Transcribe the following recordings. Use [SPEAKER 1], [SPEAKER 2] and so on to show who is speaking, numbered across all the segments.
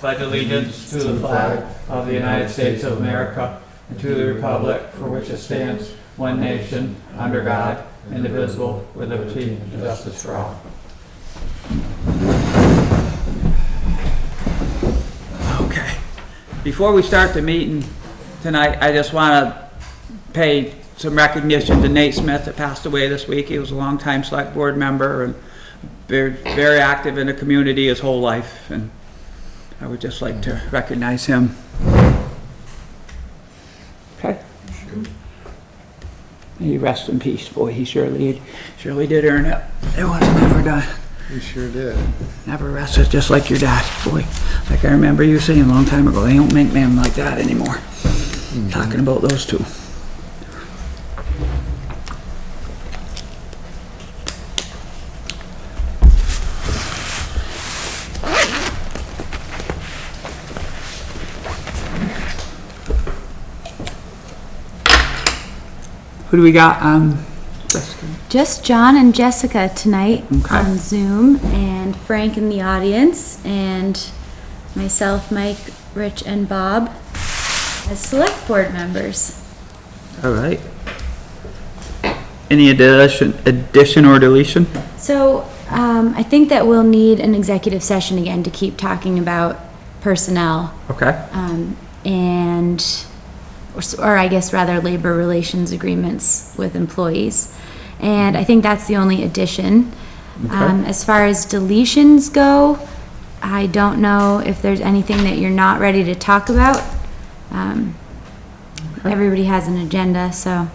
[SPEAKER 1] pledge allegiance to the flag of the United States of America and to the republic for which it stands, one nation, under God, indivisible, with liberty and justice for all. Okay. Before we start the meeting tonight, I just want to pay some recognition to Nate Smith that passed away this week. He was a longtime select board member and very active in the community his whole life, and I would just like to recognize him. Okay. He rest in peace, boy. He surely did earn it. It wasn't never done.
[SPEAKER 2] He sure did.
[SPEAKER 1] Never rested, just like your dad, boy. Like I remember you saying a long time ago, they don't make men like that anymore. Talking about those two. Who do we got on?
[SPEAKER 3] Just John and Jessica tonight
[SPEAKER 1] Okay.
[SPEAKER 3] on Zoom, and Frank in the audience, and myself, Mike, Rich, and Bob as select board members.
[SPEAKER 1] All right. Any addition or deletion?
[SPEAKER 3] So I think that we'll need an executive session again to keep talking about personnel,
[SPEAKER 1] Okay.
[SPEAKER 3] or I guess rather labor relations agreements with employees. And I think that's the only addition.
[SPEAKER 1] Okay.
[SPEAKER 3] As far as deletions go, I don't know if there's anything that you're not ready to talk about. Everybody has an agenda, so.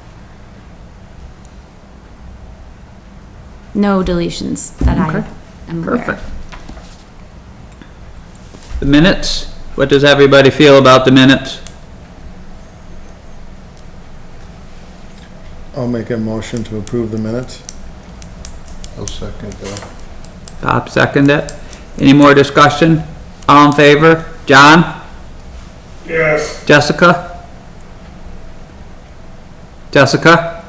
[SPEAKER 3] No deletions that I
[SPEAKER 1] Okay.
[SPEAKER 3] am aware
[SPEAKER 1] Perfect.
[SPEAKER 3] of.
[SPEAKER 1] The minutes? What does everybody feel about the minutes?
[SPEAKER 2] I'll make a motion to approve the minutes.
[SPEAKER 4] I'll second that.
[SPEAKER 1] Bob seconded it. Any more discussion? All in favor? John?
[SPEAKER 4] Yes.
[SPEAKER 1] Jessica? Jessica?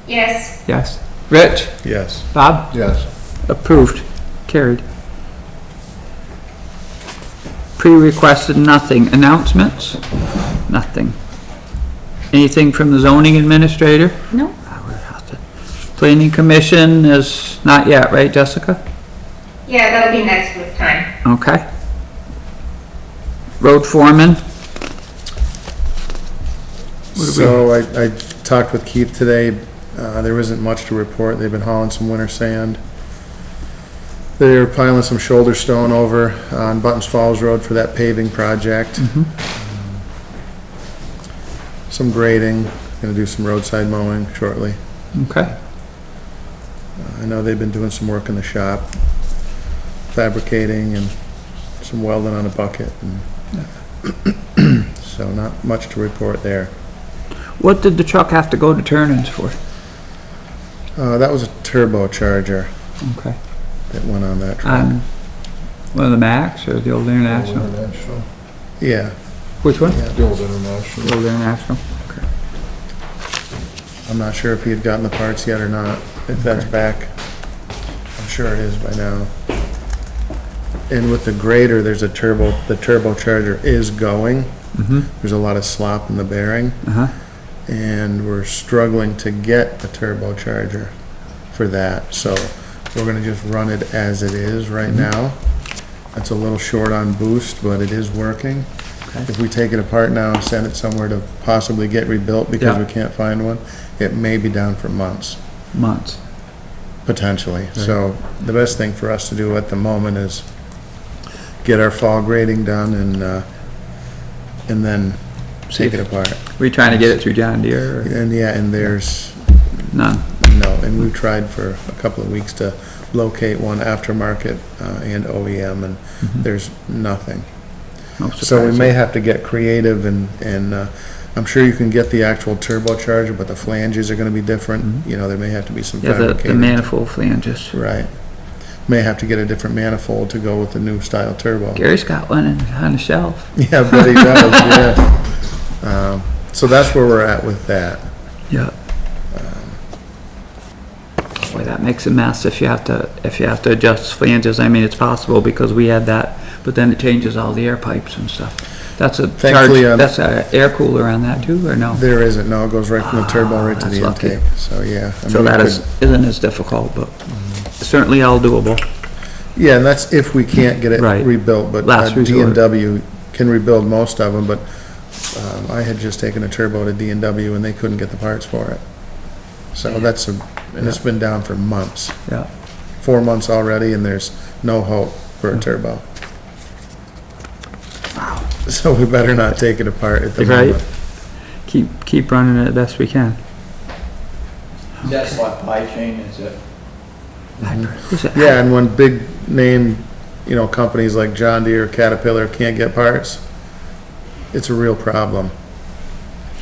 [SPEAKER 5] Yes.
[SPEAKER 1] Yes. Rich?
[SPEAKER 2] Yes.
[SPEAKER 1] Bob?
[SPEAKER 4] Yes.
[SPEAKER 1] Approved. Carried. Pre-requested nothing. Announcements? Nothing. Anything from the zoning administrator?
[SPEAKER 3] No,
[SPEAKER 1] Planning commission is not yet, right, Jessica?
[SPEAKER 5] Yeah, that'll be next week time.
[SPEAKER 1] Okay. Road foreman?
[SPEAKER 2] So I talked with Keith today. There isn't much to report. They've been hauling some winter sand. They're piling some shoulder stone over on Buttons Falls Road for that paving project. Some grading, gonna do some roadside mowing shortly.
[SPEAKER 1] Okay.
[SPEAKER 2] I know they've been doing some work in the shop, fabricating and some welding on a bucket. So not much to report there.
[SPEAKER 1] What did the truck have to go to turn-ins for?
[SPEAKER 2] That was a turbocharger
[SPEAKER 1] Okay.
[SPEAKER 2] that went on that truck.
[SPEAKER 1] One of the Max or the old International?
[SPEAKER 4] International.
[SPEAKER 2] Yeah.
[SPEAKER 1] Which one?
[SPEAKER 4] The old International.
[SPEAKER 1] The old International. Okay.
[SPEAKER 2] I'm not sure if he had gotten the parts yet or not, if that's back. I'm sure it is by now. And with the grader, there's the turbocharger is going. There's a lot of slop in the bearing. And we're struggling to get a turbocharger for that. So we're gonna just run it as it is right now. It's a little short on boost, but it is working. If we take it apart now and send it somewhere to possibly get rebuilt because we can't find one, it may be down for months, potentially. So the best thing for us to do at the moment is get our fall grading done and then take it apart.
[SPEAKER 1] Were you trying to get it through John Deere or
[SPEAKER 2] And yeah, and there's
[SPEAKER 1] none?
[SPEAKER 2] no, and we tried for a couple of weeks to locate one aftermarket and OEM, and there's nothing. So we may have to get creative, and I'm sure you can get the actual turbocharger, but the flanges are gonna be different. You know, there may have to be some
[SPEAKER 1] Yeah, the
[SPEAKER 2] fabricated.
[SPEAKER 1] manifold flanges.
[SPEAKER 2] Right. May have to get a different manifold to go with the new style turbo.
[SPEAKER 1] Gary's got one on the shelf.
[SPEAKER 2] Yeah, but he does, yeah. So that's where we're at with that.
[SPEAKER 1] Yeah. Boy, that makes a mess if you have to adjust flanges. I mean, it's possible because we had that but then it changes all the air pipes and stuff. That's a charge,
[SPEAKER 2] Thankfully,
[SPEAKER 1] that's a air cooler on that too, or no?
[SPEAKER 2] There isn't, no, it goes right from the turbo right to
[SPEAKER 1] that's
[SPEAKER 2] the
[SPEAKER 1] lucky.
[SPEAKER 2] intake, so yeah. I
[SPEAKER 1] So
[SPEAKER 2] mean,
[SPEAKER 1] that
[SPEAKER 2] we
[SPEAKER 1] isn't as difficult, but certainly all doable.
[SPEAKER 2] Yeah, and that's if we can't get it
[SPEAKER 1] Right.
[SPEAKER 2] rebuilt, but
[SPEAKER 1] Last resort.
[SPEAKER 2] D&W can rebuild most of them, but I had just taken a turbo to D&W and they couldn't get the parts for it. So and it's been down for months,
[SPEAKER 1] Yeah.
[SPEAKER 2] 4 months already, and there's no hope for a turbo.
[SPEAKER 1] Wow.
[SPEAKER 2] So we better not take it apart at the
[SPEAKER 1] Right.
[SPEAKER 2] moment.
[SPEAKER 1] Keep running it best we can.
[SPEAKER 6] That's supply chain, is it?
[SPEAKER 1] Who's it?
[SPEAKER 2] Yeah, and when big name, companies like John Deere, Caterpillar can't get parts, it's a real problem.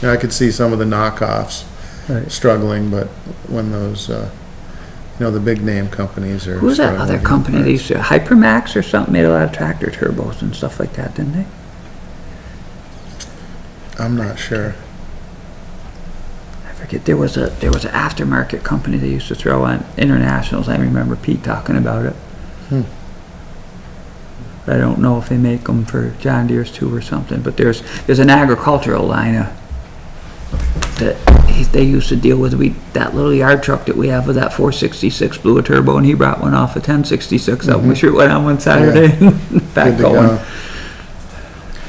[SPEAKER 2] Now, I could see some of the knockoffs
[SPEAKER 1] Right.
[SPEAKER 2] struggling, but when those, the big name companies are.
[SPEAKER 1] Who's that
[SPEAKER 2] struggling
[SPEAKER 1] other
[SPEAKER 2] to get
[SPEAKER 1] company? They
[SPEAKER 2] parts.
[SPEAKER 1] used to, Hypermax or something, made a lot of tractor turbos and stuff like that, didn't they?
[SPEAKER 2] I'm not sure.
[SPEAKER 1] I forget, there was an aftermarket company they used to throw on internationals. I remember Pete talking about it.
[SPEAKER 2] Hmm.
[SPEAKER 1] I don't know if they make them for John Deere's too or something, but there's an agricultural line that they used to deal with. That little yard truck that we have with that 466 blew a turbo, and he brought one off a 1066 up. We sure went on one Saturday. Back
[SPEAKER 2] Good to
[SPEAKER 1] going.
[SPEAKER 2] go.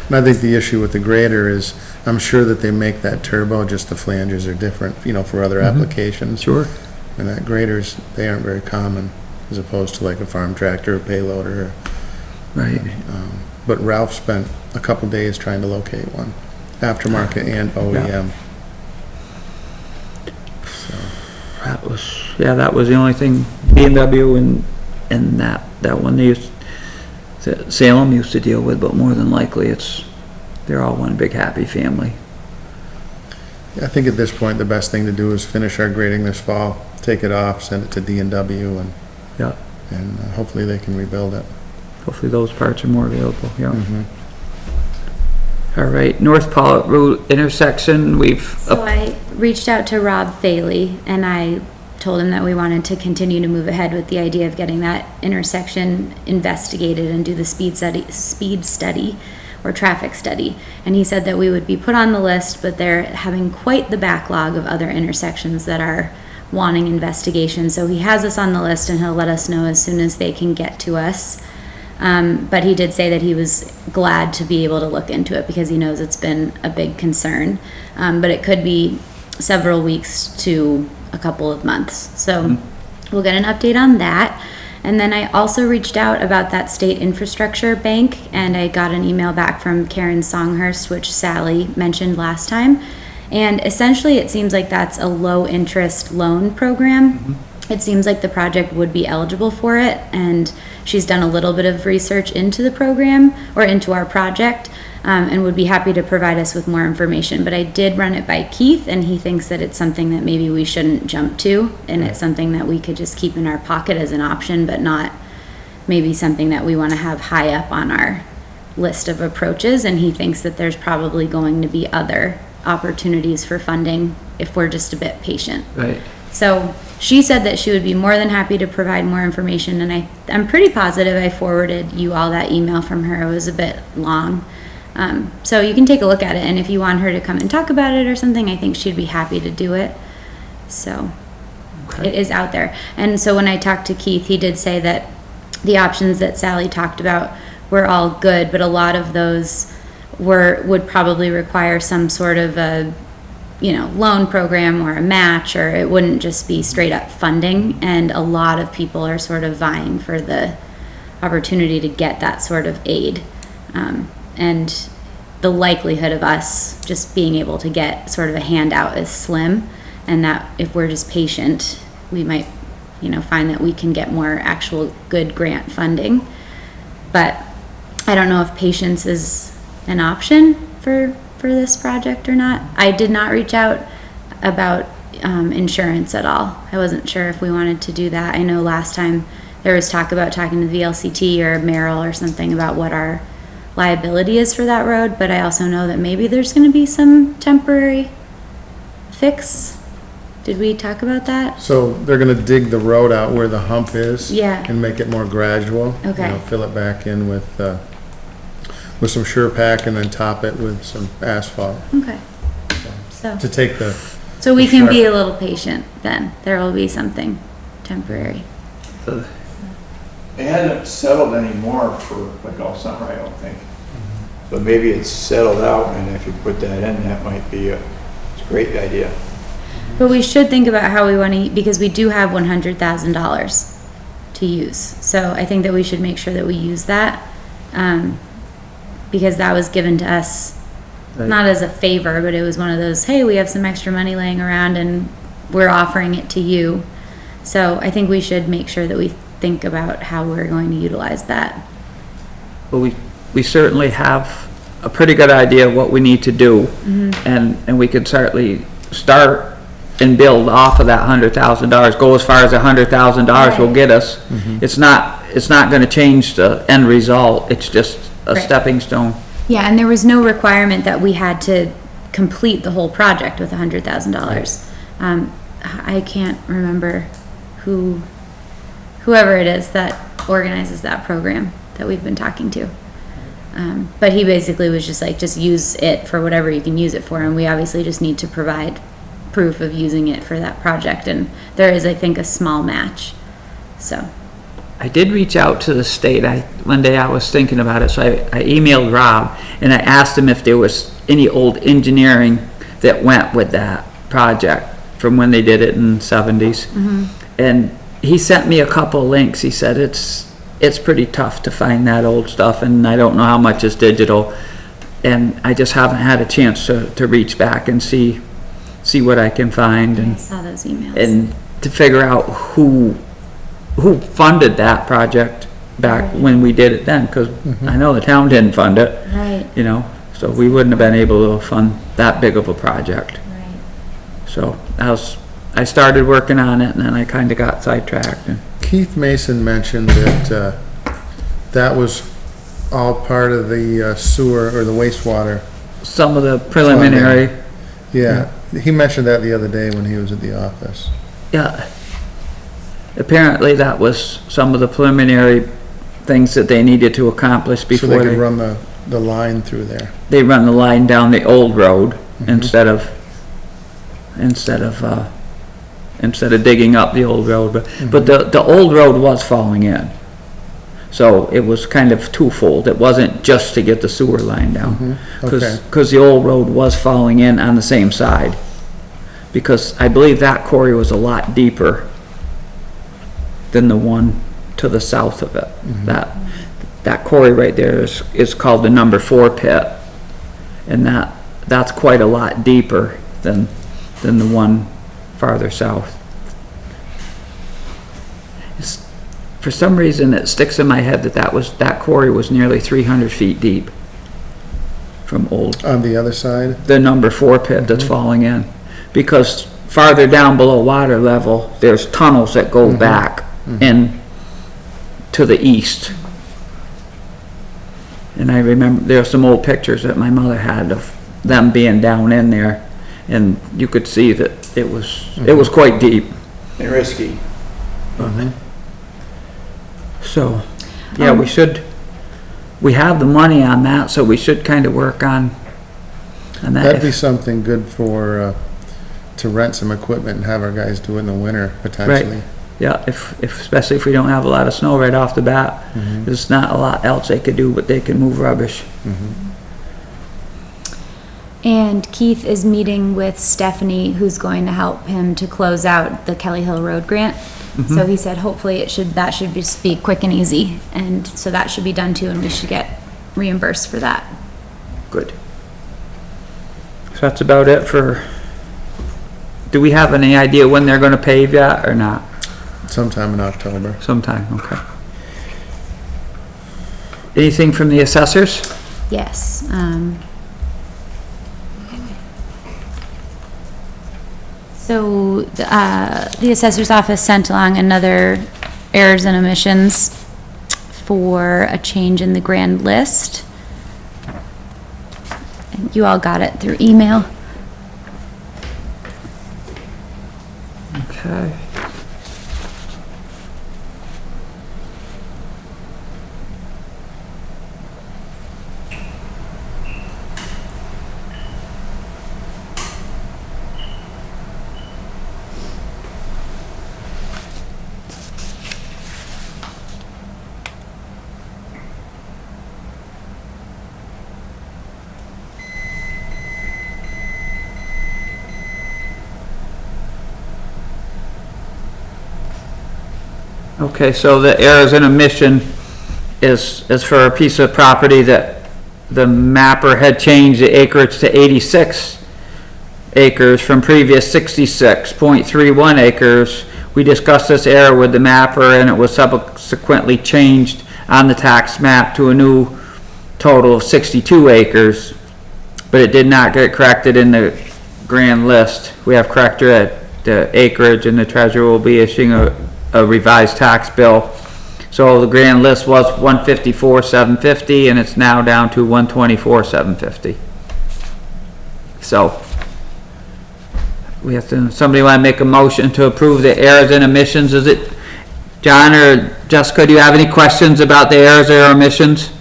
[SPEAKER 2] And I think the issue with the grader is, I'm sure that they make that turbo, just the flanges are different, for other applications.
[SPEAKER 1] Sure.
[SPEAKER 2] And that graders, they aren't very common, as opposed to like a farm tractor or payloader.
[SPEAKER 1] Right.
[SPEAKER 2] But Ralph spent a couple days trying to locate one, aftermarket and OEM.
[SPEAKER 1] That was the only thing BMW and that one that Salem used to deal with, but more than likely they're all one big happy family.
[SPEAKER 2] I think at this point, the best thing to do is finish our grading this fall, take it off, send it to D&W, and
[SPEAKER 1] Yeah.
[SPEAKER 2] hopefully they can rebuild it.
[SPEAKER 1] Hopefully those parts are more available, yeah.
[SPEAKER 2] Mhm.
[SPEAKER 1] All right, North Pawlet Road intersection,
[SPEAKER 3] So I reached out to Rob Faley and I told him that we wanted to continue to move ahead with the idea of getting that intersection investigated and do the speed study or traffic study. And he said that we would be put on the list, but they're having quite the backlog of other intersections that are wanting investigation. So he has us on the list and he'll let us know as soon as they can get to us. But he did say that he was glad to be able to look into it because he knows it's been a big concern. But it could be several weeks to a couple of months. So we'll get an update on that. And then I also reached out about that state infrastructure bank and I got an email back from Karen Songhurst, which Sally mentioned last time. And essentially it seems like that's a low interest loan program. It seems like the project would be eligible for it, and she's done a little bit of research into the program or into our project, and would be happy to provide us with more information. But I did run it by Keith, and he thinks that it's something that maybe we shouldn't jump to, and it's something that we could just keep in our pocket as an option, but not maybe something that we want to have high up on our list of approaches. And he thinks that there's probably going to be other opportunities for funding if we're just a bit patient.
[SPEAKER 1] Right.
[SPEAKER 3] So she said that she would be more than happy to provide more information, and I'm pretty positive I forwarded you all that email from her. It was a bit long. So you can take a look at it, and if you want her to come and talk about it or something, I think she'd be happy to do it. So it is out there. And so when I talked to Keith, he did say that the options that Sally talked about were all good, but a lot of those would probably require some sort of a loan program or a match, or it wouldn't just be straight up funding. And a lot of people are sort of vying for the opportunity to get that sort of aid. And the likelihood of us just being able to get sort of a handout is slim. And that if we're just patient, we might, find that we can get more actual good grant funding. But I don't know if patience is an option for this project or not. I did not reach out about insurance at all. I wasn't sure if we wanted to do that. I know last time there was talk about talking to the VLCT or Merrill or something about what our liability is for that road, but I also know that maybe there's going to be some temporary fix. Did we talk about that?
[SPEAKER 2] So they're gonna dig the road out where the hump is.
[SPEAKER 3] Yeah.
[SPEAKER 2] And make it more gradual.
[SPEAKER 3] Okay.
[SPEAKER 2] Fill it back in with with some sure pack and then top it with some asphalt
[SPEAKER 3] Okay. So,
[SPEAKER 2] to take the,
[SPEAKER 3] so we can be a little patient then. There will be something temporary.
[SPEAKER 6] It hasn't settled anymore for like all summer, I don't think. But maybe it's settled out, and if you put that in, that might be it's a great idea.
[SPEAKER 3] But we should think about how we want to, because we do have $100,000 to use. So I think that we should make sure that we use that, because that was given to us, not as a favor, but it was one of those, hey, we have some extra money laying around and we're offering it to you. So I think we should make sure that we think about how we're going to utilize that.
[SPEAKER 1] Well, we certainly have a pretty good idea of what we need to do. And we could certainly start and build off of that $100,000, go as far as $100,000 will get us. It's not gonna change the end result, it's just a
[SPEAKER 3] Right.
[SPEAKER 1] stepping stone.
[SPEAKER 3] Yeah, and there was no requirement that we had to complete the whole project with $100,000. I can't remember whoever it is that organizes that program that we've been talking to. But he basically was just like, just use it for whatever you can use it for, and we obviously just need to provide proof of using it for that project, and there is, I think, a small match, so.
[SPEAKER 1] I did reach out to the state. One day I was thinking about it, so I emailed Rob and I asked him if there was any old engineering that went with that project from when they did it in the 70s. And he sent me a couple links. He said it's pretty tough to find that old stuff, and I don't know how much is digital. And I just haven't had a chance to reach back and see what I can find
[SPEAKER 3] I
[SPEAKER 1] and
[SPEAKER 3] saw those emails.
[SPEAKER 1] and to figure out who funded that project back when we did it then, because I know the town didn't fund it,
[SPEAKER 3] Right,
[SPEAKER 1] you know, so we wouldn't have been able to fund that big of a project.
[SPEAKER 3] right.
[SPEAKER 1] So I started working on it, and then I kind of got sidetracked. And
[SPEAKER 2] Keith Mason mentioned that, that was all part of the sewer or the wastewater.
[SPEAKER 1] some of the preliminary,
[SPEAKER 2] Yeah, he mentioned that the other day when he was at the office.
[SPEAKER 1] yeah, apparently that was some of the preliminary things that they needed to accomplish
[SPEAKER 2] So they
[SPEAKER 1] before
[SPEAKER 2] could run the line through there.
[SPEAKER 1] they run the line down the old road instead of digging up the old road. But the old road was falling in. So it was kind of twofold. It wasn't just to get the sewer line down.
[SPEAKER 2] Okay.
[SPEAKER 1] Because the old road was falling in on the same side. Because I believe that quarry was a lot deeper than the one to the south of it. That quarry right there is called the number 4 pit. And that's quite a lot deeper than the one farther south. For some reason, it sticks in my head that quarry was nearly 300 feet deep from old,
[SPEAKER 2] On the other side?
[SPEAKER 1] the number 4 pit that's falling in. Because farther down below water level, there's tunnels that go back in to the east. And I remember, there are some old pictures that my mother had of them being down in there, and you could see that it was quite deep.
[SPEAKER 6] And risky.
[SPEAKER 1] So, yeah, we have the money on that, so we should kind of work on that.
[SPEAKER 2] That'd be something good for, to rent some equipment and have our guys do it in the winter, potentially.
[SPEAKER 1] Yeah, especially if we don't have a lot of snow right off the bat. There's not a lot else they could do, but they can move rubbish.
[SPEAKER 3] And Keith is meeting with Stephanie, who's going to help him to close out the Kelly Hill Road grant. So he said hopefully that should just be quick and easy, and so that should be done too, and we should get reimbursed for that.
[SPEAKER 1] Good. So that's about it for, do we have any idea when they're gonna pave yet, or not?
[SPEAKER 2] Sometime in October.
[SPEAKER 1] Sometime, okay. Anything from the assessors?
[SPEAKER 3] Yes, so, the assessor's office sent along another errors and omissions for a change in the grand list. And you all got it through email.
[SPEAKER 1] Okay. Okay, so the errors and omission is for a piece of property that the mapper had changed the acreage to 86 acres from previous 66.31 acres. We discussed this error with the mapper and it was subsequently changed on the tax map to a new total of 62 acres, but it did not get corrected in the grand list. We have corrected at the acreage and the treasurer will be issuing a revised tax bill. So the grand list was 154,750 and it's now down to 124,750. So we have to, somebody want to make a motion to approve the errors and omissions? Is it John or Jessica, do you have any questions about the errors or omissions?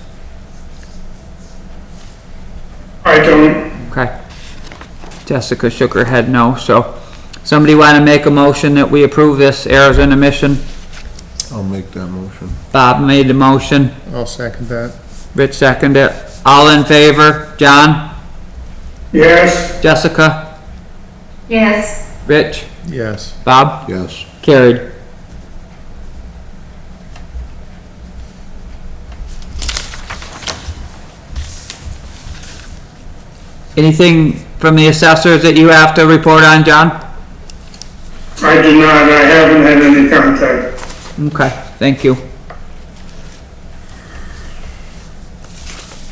[SPEAKER 7] I don't.
[SPEAKER 1] Okay. Jessica shook her head no, so somebody want to make a motion that we approve this errors and omission?
[SPEAKER 4] I'll make that motion.
[SPEAKER 1] Bob made the motion,
[SPEAKER 2] I'll second that.
[SPEAKER 1] Rich seconded it. All in favor? John?
[SPEAKER 7] Yes,
[SPEAKER 1] Jessica?
[SPEAKER 5] Yes.
[SPEAKER 1] Rich?
[SPEAKER 2] Yes.
[SPEAKER 1] Bob?
[SPEAKER 4] Yes.
[SPEAKER 1] Carried. Anything from the assessors that you have to report on, John?
[SPEAKER 7] I do not. I haven't had any contact.
[SPEAKER 1] Okay, thank you.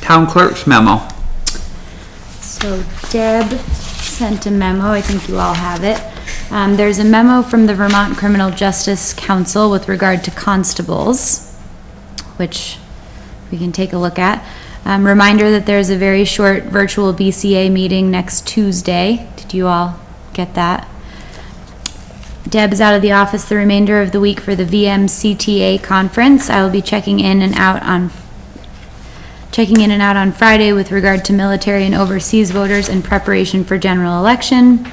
[SPEAKER 1] Town clerk's memo.
[SPEAKER 3] So Deb sent a memo, I think you all have it. There's a memo from the Vermont Criminal Justice Council with regard to constables, which we can take a look at. Reminder that there's a very short virtual BCA meeting next Tuesday. Did you all get that? Deb is out of the office the remainder of the week for the VMCTA conference. I will be checking in and out on Friday with regard to military and overseas voters in preparation for general election.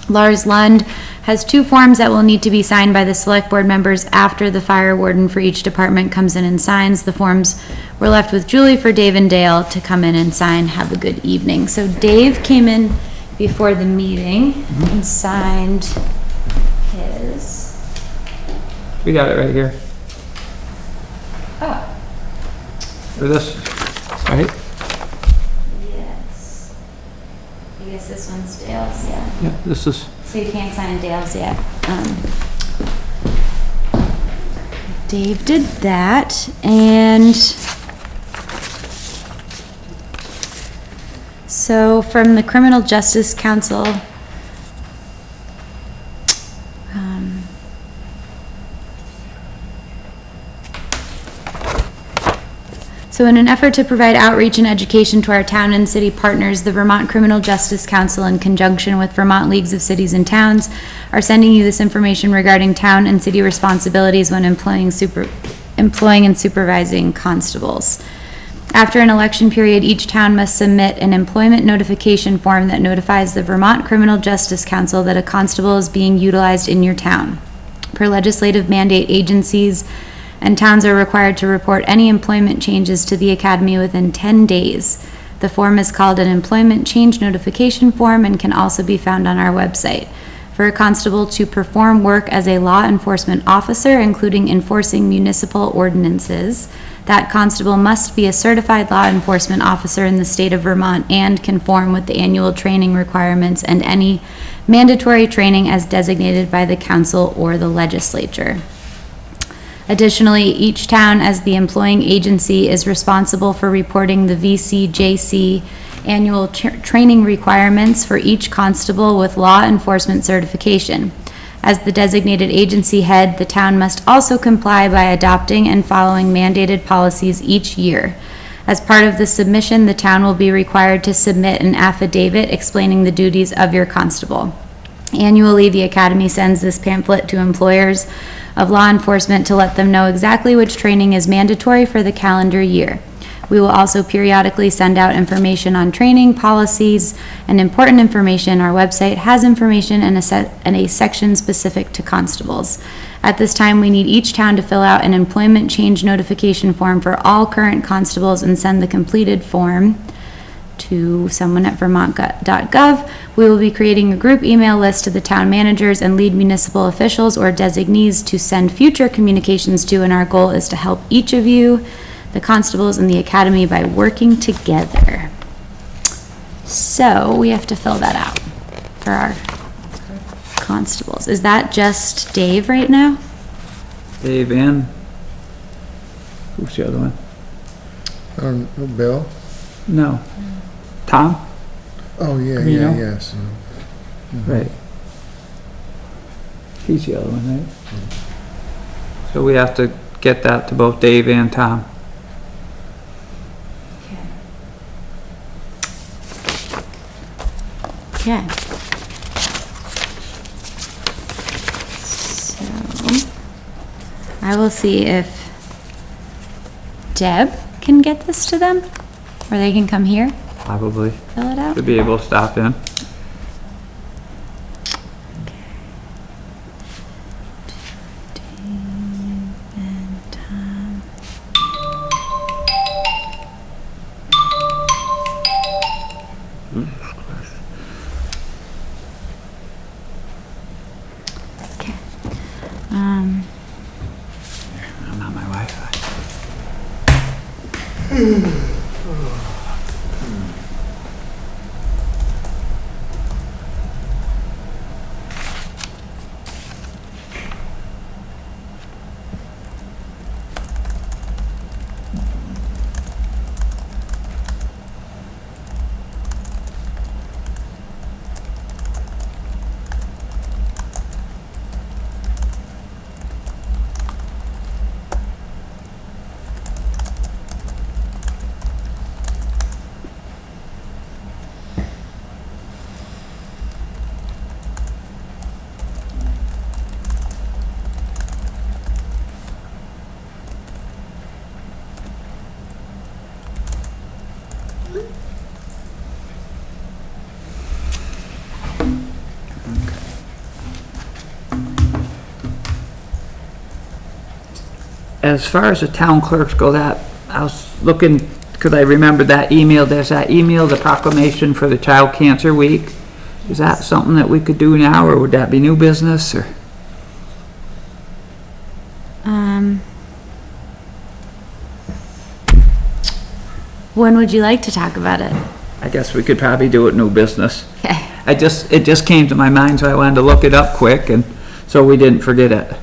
[SPEAKER 3] Lars Lund has 2 forms that will need to be signed by the select board members after the fire warden for each department comes in and signs. The forms were left with Julie for Dave and Dale to come in and sign. Have a good evening. So Dave came in before the meeting and signed his.
[SPEAKER 1] We got it right here.
[SPEAKER 3] Oh,
[SPEAKER 1] Or this, right?
[SPEAKER 3] yes. I guess this one's Dale's, yeah.
[SPEAKER 1] Yeah, this is,
[SPEAKER 3] So you can't sign Dale's yet. Dave did that, and so from the Criminal Justice Council, so in an effort to provide outreach and education to our town and city partners, the Vermont Criminal Justice Council, in conjunction with Vermont Leagues of Cities and Towns, are sending you this information regarding town and city responsibilities when employing and supervising constables. After an election period, each town must submit an employment notification form that notifies the Vermont Criminal Justice Council that a constable is being utilized in your town. Per legislative mandate, agencies and towns are required to report any employment changes to the academy within 10 days. The form is called an employment change notification form and can also be found on our website. For a constable to perform work as a law enforcement officer, including enforcing municipal ordinances, that constable must be a certified law enforcement officer in the state of Vermont and conform with the annual training requirements and any mandatory training as designated by the council or the legislature. Additionally, each town as the employing agency is responsible for reporting the VCJC annual training requirements for each constable with law enforcement certification. As the designated agency head, the town must also comply by adopting and following mandated policies each year. As part of the submission, the town will be required to submit an affidavit explaining the duties of your constable. Annually, the academy sends this pamphlet to employers of law enforcement to let them know exactly which training is mandatory for the calendar year. We will also periodically send out information on training, policies, and important information. Our website has information and a section specific to constables. At this time, we need each town to fill out an employment change notification form for all current constables and send the completed form to someone at vermont.gov. We will be creating a group email list to the town managers and lead municipal officials or designees to send future communications to, and our goal is to help each of you, the constables and the academy, by working together. So we have to fill that out for our constables. Is that just Dave right now?
[SPEAKER 1] Dave and, who's the other one?
[SPEAKER 2] Bill?
[SPEAKER 1] No. Tom?
[SPEAKER 2] Oh, yeah,
[SPEAKER 1] You know?
[SPEAKER 2] yes.
[SPEAKER 1] Right. He's the other one, right? So we have to get that to both Dave and Tom.
[SPEAKER 3] Okay. So, I will see if Deb can get this to them, or they can come here,
[SPEAKER 1] Probably.
[SPEAKER 3] fill it out.
[SPEAKER 1] Should be able to stop in.
[SPEAKER 3] Dave and Tom. Okay.
[SPEAKER 1] I'm on my Wi-Fi. As far as the town clerks go, that, I was looking, because I remembered that email, there's that email, the proclamation for the Child Cancer Week. Is that something that we could do now, or would that be new business, or?
[SPEAKER 3] When would you like to talk about it?
[SPEAKER 1] I guess we could probably do it new business.
[SPEAKER 3] Okay.
[SPEAKER 1] It just came to my mind, so I wanted to look it up quick, and so we didn't forget it.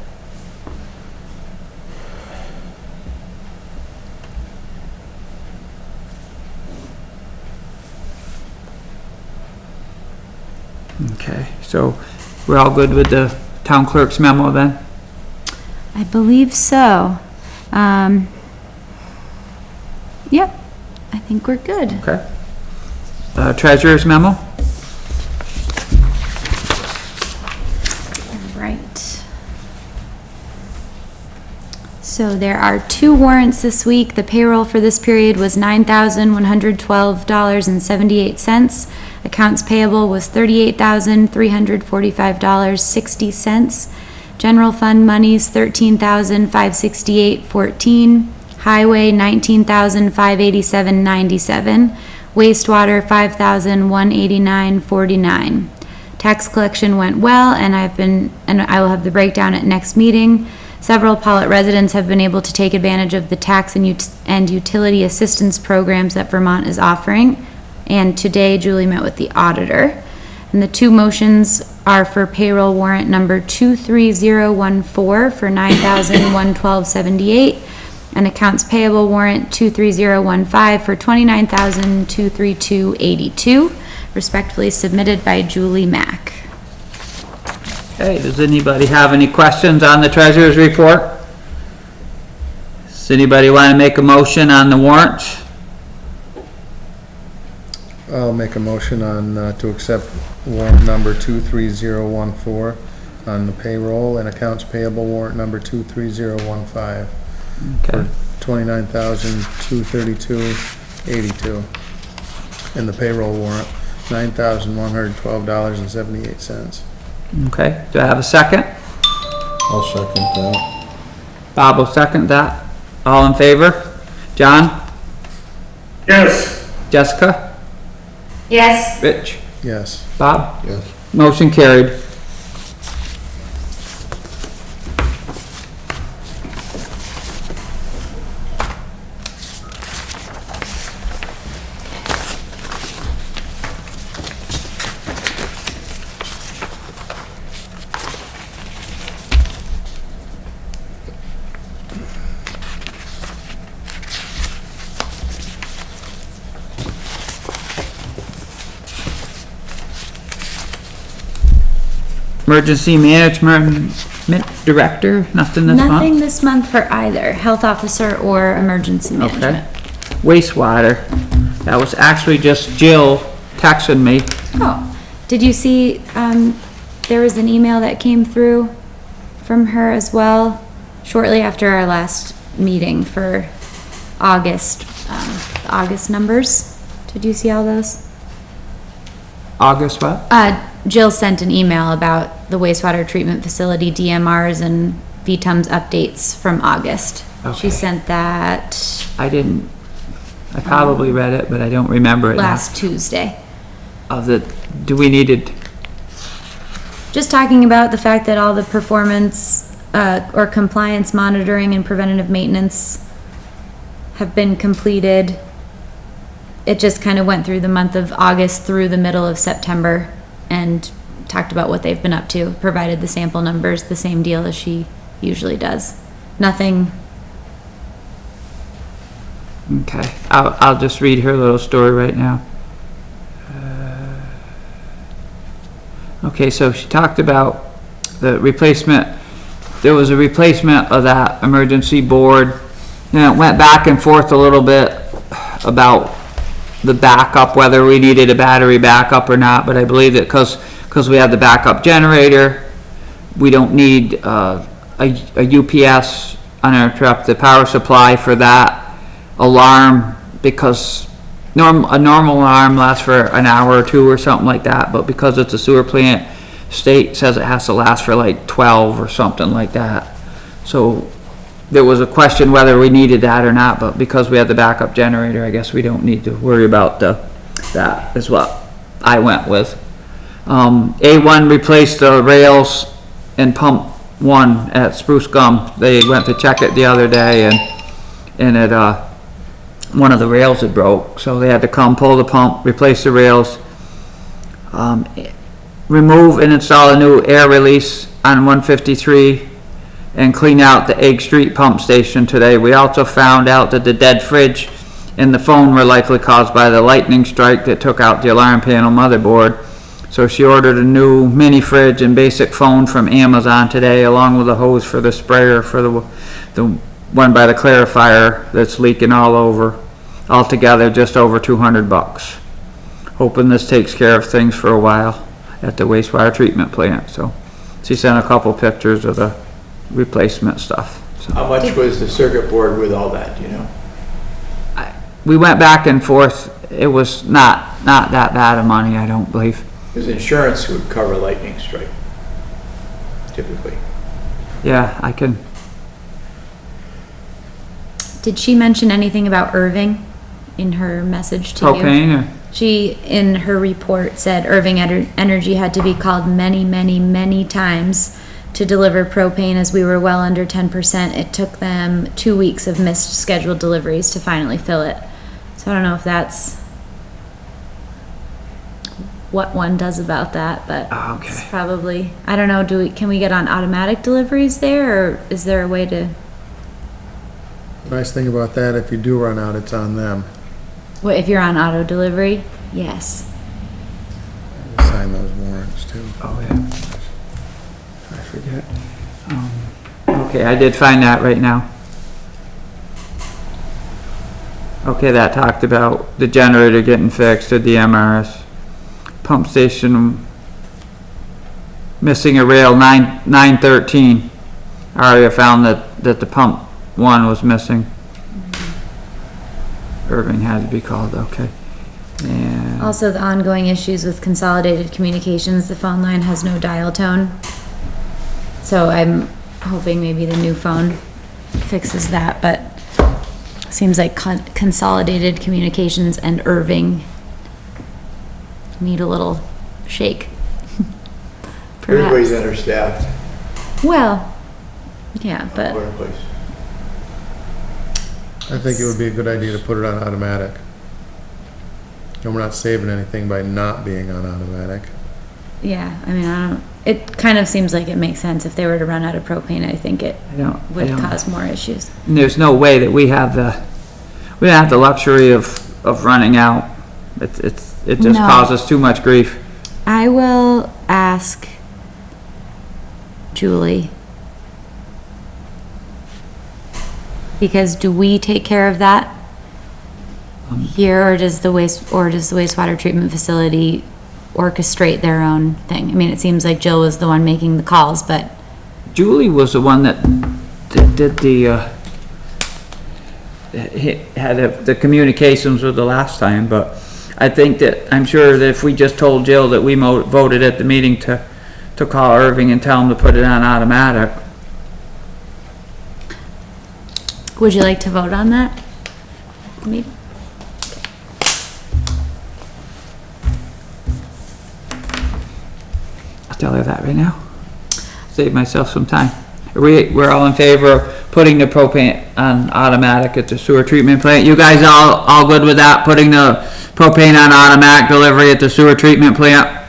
[SPEAKER 1] Okay, so we're all good with the town clerk's memo then?
[SPEAKER 3] I believe so. Yep, I think we're good.
[SPEAKER 1] Okay. Treasurer's memo?
[SPEAKER 3] Right. So there are 2 warrants this week. The payroll for this period was $9,112.78. Accounts payable was $38,345.60. General fund monies, $13,568.14. Highway, $19,587.97. Wastewater, $5,189.49. Tax collection went well, and I will have the breakdown at next meeting. Several Pawlet residents have been able to take advantage of the tax and utility assistance programs that Vermont is offering. And today Julie met with the auditor. And the 2 motions are for payroll warrant number 23014 for $9,112.78 and accounts payable warrant 23015 for $29,232.82, respectfully submitted by Julie Mack.
[SPEAKER 1] Okay, does anybody have any questions on the treasurer's report? Does anybody want to make a motion on the warrants?
[SPEAKER 2] I'll make a motion on, to accept warrant number 23014 on the payroll and accounts payable warrant number 23015
[SPEAKER 1] Okay,
[SPEAKER 2] for $29,232.82. And the payroll warrant, $9,112.78.
[SPEAKER 1] okay, do I have a second?
[SPEAKER 4] I'll second that.
[SPEAKER 1] Bob will second that. All in favor? John?
[SPEAKER 7] Yes.
[SPEAKER 1] Jessica?
[SPEAKER 5] Yes.
[SPEAKER 1] Rich?
[SPEAKER 2] Yes.
[SPEAKER 1] Bob?
[SPEAKER 4] Yes.
[SPEAKER 1] Motion carried. Emergency Management Director, nothing this month?
[SPEAKER 3] Nothing this month for either health officer or emergency
[SPEAKER 1] Okay.
[SPEAKER 3] management.
[SPEAKER 1] Wastewater, that was actually just Jill texting me.
[SPEAKER 3] Oh, did you see, there was an email that came through from her as well shortly after our last meeting for August, the August numbers. Did you see all those?
[SPEAKER 1] August what?
[SPEAKER 3] Jill sent an email about the wastewater treatment facility DMRs and VTUMS updates from August.
[SPEAKER 1] Okay.
[SPEAKER 3] She sent that
[SPEAKER 1] I didn't, I probably read it, but I don't remember it now.
[SPEAKER 3] last Tuesday.
[SPEAKER 1] Do we need it?
[SPEAKER 3] Just talking about the fact that all the performance, or compliance monitoring and preventative maintenance have been completed. It just kind of went through the month of August through the middle of September and talked about what they've been up to, provided the sample numbers, the same deal as she usually does. Nothing,
[SPEAKER 1] Okay, I'll just read her little story right now. Okay, so she talked about the replacement. There was a replacement of that emergency board. And it went back and forth a little bit about the backup, whether we needed a battery backup or not, but I believe that because we have the backup generator, we don't need a UPS uninterrupted power supply for that alarm, because a normal alarm lasts for an hour or two or something like that, but because it's a sewer plant, state says it has to last for like 12 or something like that. So there was a question whether we needed that or not, but because we have the backup generator, I guess we don't need to worry about that is what I went with. A1 replaced the rails in pump 1 at Spruce Gum. They went to check it the other day and it, one of the rails had broke, so they had to come pull the pump, replace the rails, remove and install a new air release on 153, and clean out the Egg Street pump station today. We also found out that the dead fridge and the phone were likely caused by the lightning strike that took out the alarm panel motherboard. So she ordered a new mini fridge and basic phone from Amazon today, along with a hose for the sprayer for the one by the clarifier that's leaking all over. Altogether, just over $200. Hoping this takes care of things for a while at the wastewater treatment plant. So she sent a couple pictures of the replacement stuff. So
[SPEAKER 6] How much was the circuit board with all that, do you know?
[SPEAKER 1] we went back and forth. It was not that bad of money, I don't believe.
[SPEAKER 6] Because insurance would cover lightning strike, typically.
[SPEAKER 1] Yeah, I can.
[SPEAKER 3] did she mention anything about Irving in her message to you?
[SPEAKER 1] Propane or?
[SPEAKER 3] She, in her report, said Irving Energy had to be called many times to deliver propane as we were well under 10%. It took them 2 weeks of missed scheduled deliveries to finally fill it. So I don't know if that's what one does about that, but
[SPEAKER 1] Oh, okay.
[SPEAKER 3] it's probably, I don't know, can we get on automatic deliveries there, or is there a way to,
[SPEAKER 2] Nice thing about that, if you do run out, it's on them.
[SPEAKER 3] what, if you're on auto delivery? Yes.
[SPEAKER 2] Sign those warrants too.
[SPEAKER 1] Oh, yeah. I forget. Okay, I did find that right now. Okay, that talked about the generator getting fixed, the DMRs. Pump station missing a rail 913. Aria found that the pump 1 was missing. Irving had to be called, okay. And
[SPEAKER 3] Also, the ongoing issues with Consolidated Communications, the phone line has no dial tone. So I'm hoping maybe the new phone fixes that, but seems like Consolidated Communications and Irving need a little shake.
[SPEAKER 6] Everybody's
[SPEAKER 3] Perhaps.
[SPEAKER 6] understaffed
[SPEAKER 3] Well, yeah,
[SPEAKER 6] all
[SPEAKER 3] but
[SPEAKER 6] over the place.
[SPEAKER 2] I think it would be a good idea to put it on automatic. And we're not saving anything by not being on automatic.
[SPEAKER 3] yeah, I mean, I don't, it kind of seems like it makes sense. If they were to run out of propane, I think it would cause more issues.
[SPEAKER 1] And there's no way that we don't have the luxury of running out. It just
[SPEAKER 3] No.
[SPEAKER 1] causes too much grief.
[SPEAKER 3] I will ask Julie. Because do we take care of that here, or does the wastewater treatment facility orchestrate their own thing? I mean, it seems like Jill was the one making the calls, but
[SPEAKER 1] Julie was the one that did had the communications with the last time, but I think that, I'm sure that if we just told Jill that we voted at the meeting to call Irving and tell him to put it on automatic.
[SPEAKER 3] would you like to vote on that? Maybe.
[SPEAKER 1] I'll tell her that right now. Save myself some time. We're all in favor of putting the propane on automatic at the sewer treatment plant. You guys all good with that, putting the propane on automatic delivery at the sewer treatment plant?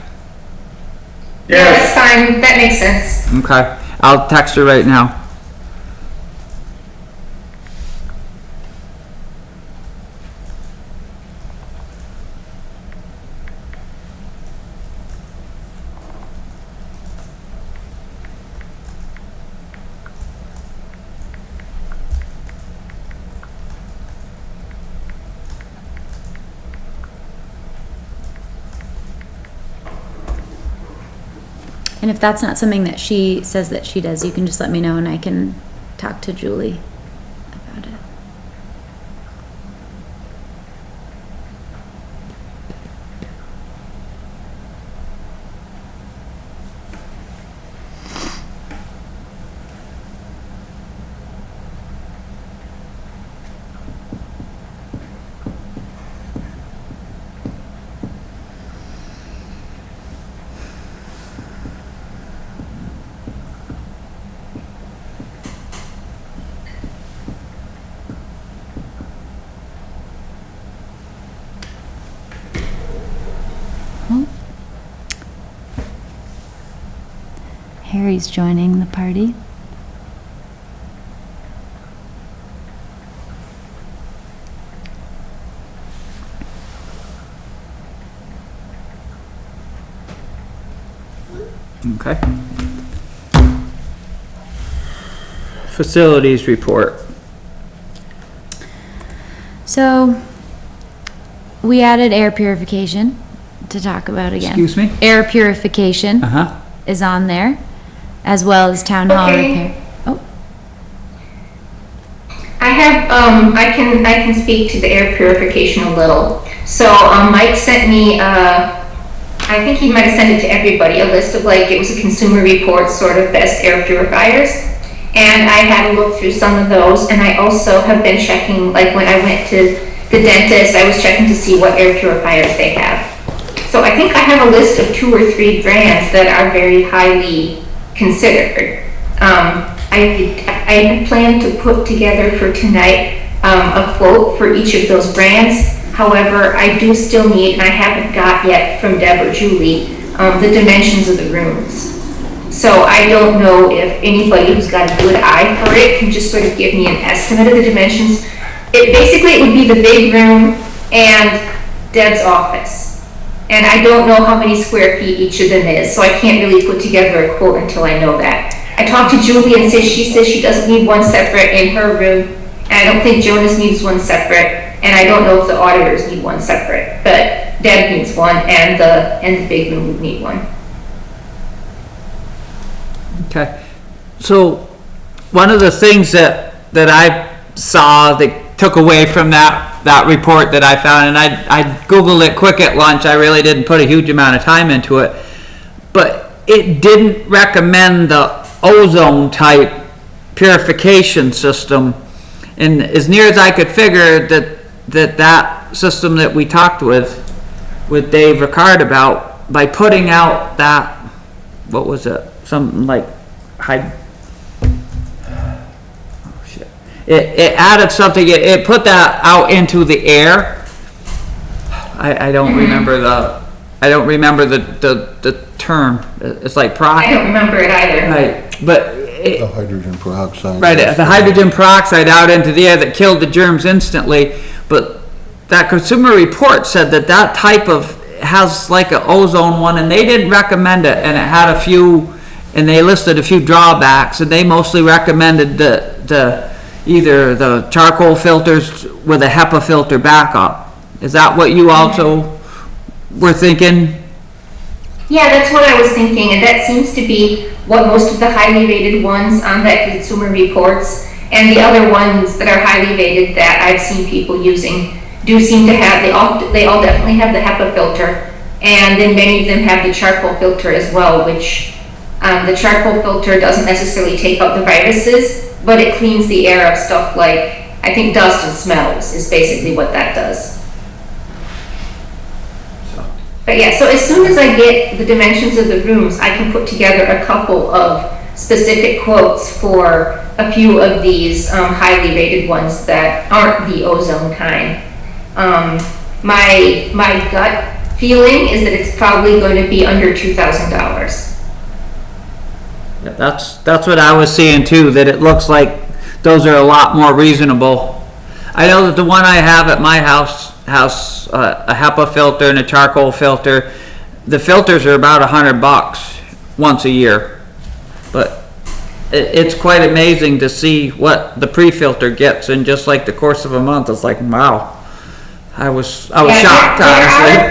[SPEAKER 5] Yeah, that's fine, that makes sense.
[SPEAKER 1] Okay, I'll text her right now.
[SPEAKER 3] And if that's not something that she says that she does, you can just let me know and I can talk to Julie about it. Harry's joining the party.
[SPEAKER 1] Okay. Facilities report.
[SPEAKER 3] So, we added air purification to talk about again.
[SPEAKER 1] Excuse me?
[SPEAKER 3] Air purification
[SPEAKER 1] Uh-huh.
[SPEAKER 3] is on there, as well as town hall
[SPEAKER 5] Okay.
[SPEAKER 3] repair. Oh,
[SPEAKER 5] I have, I can speak to the air purification a little. So, Mike sent me, I think he might have sent it to everybody, a list of like, it was a consumer report, sort of best air purifiers. And I had a look through some of those, and I also have been checking, like when I went to the dentist, I was checking to see what air purifiers they have. So I think I have a list of 2 or 3 brands that are very highly considered. I plan to put together for tonight a quote for each of those brands. However, I do still need, and I haven't got yet from Deb or Julie, the dimensions of the rooms. So I don't know if anybody who's got a good eye for it can just sort of give me an estimate of the dimensions. It would be the big room and Deb's office. And I don't know how many square feet each of them is, so I can't really put together a quote until I know that. I talked to Julie and she says she doesn't need one separate in her room, and I don't think Jonas needs one separate, and I don't know if the auditors need one separate, but Deb needs one, and the big room would need one.
[SPEAKER 1] Okay. So, one of the things that I saw that took away from that report that I found, and I Googled it quick at lunch, I really didn't put a huge amount of time into it, but it didn't recommend the ozone type purification system. And as near as I could figure that system that we talked with with Dave Ricard about, by putting out that, what was it, something like, oh shit. It added something, it put that out into the air. I don't remember the term. It's like
[SPEAKER 5] I don't remember it either.
[SPEAKER 1] Right, but
[SPEAKER 4] The hydrogen peroxide.
[SPEAKER 1] right, the hydrogen peroxide out into the air that killed the germs instantly, but that Consumer Report said that that type of, has like an ozone one, and they didn't recommend it, and it had a few, and they listed a few drawbacks, and they mostly recommended either the charcoal filters with a HEPA filter backup. Is that what you also were thinking?
[SPEAKER 5] Yeah, that's what I was thinking, and that seems to be what most of the highly rated ones on that Consumer Reports and the other ones that are highly rated that I've seen people using do seem to have, they all definitely have the HEPA filter, and then many of them have the charcoal filter as well, which the charcoal filter doesn't necessarily take out the viruses, but it cleans the air of stuff like, I think dust and smells is basically what that does. But yeah, so as soon as I get the dimensions of the rooms, I can put together a couple of specific quotes for a few of these highly rated ones that aren't the ozone kind. My gut feeling is that it's probably going to be under $2,000.
[SPEAKER 1] Yeah, that's what I was seeing too, that it looks like those are a lot more reasonable. I know that the one I have at my house has a HEPA filter and a charcoal filter. The filters are about $100 once a year, but it's quite amazing to see what the pre-filter gets in just like the course of a month. It's like, wow. I was shocked, honestly.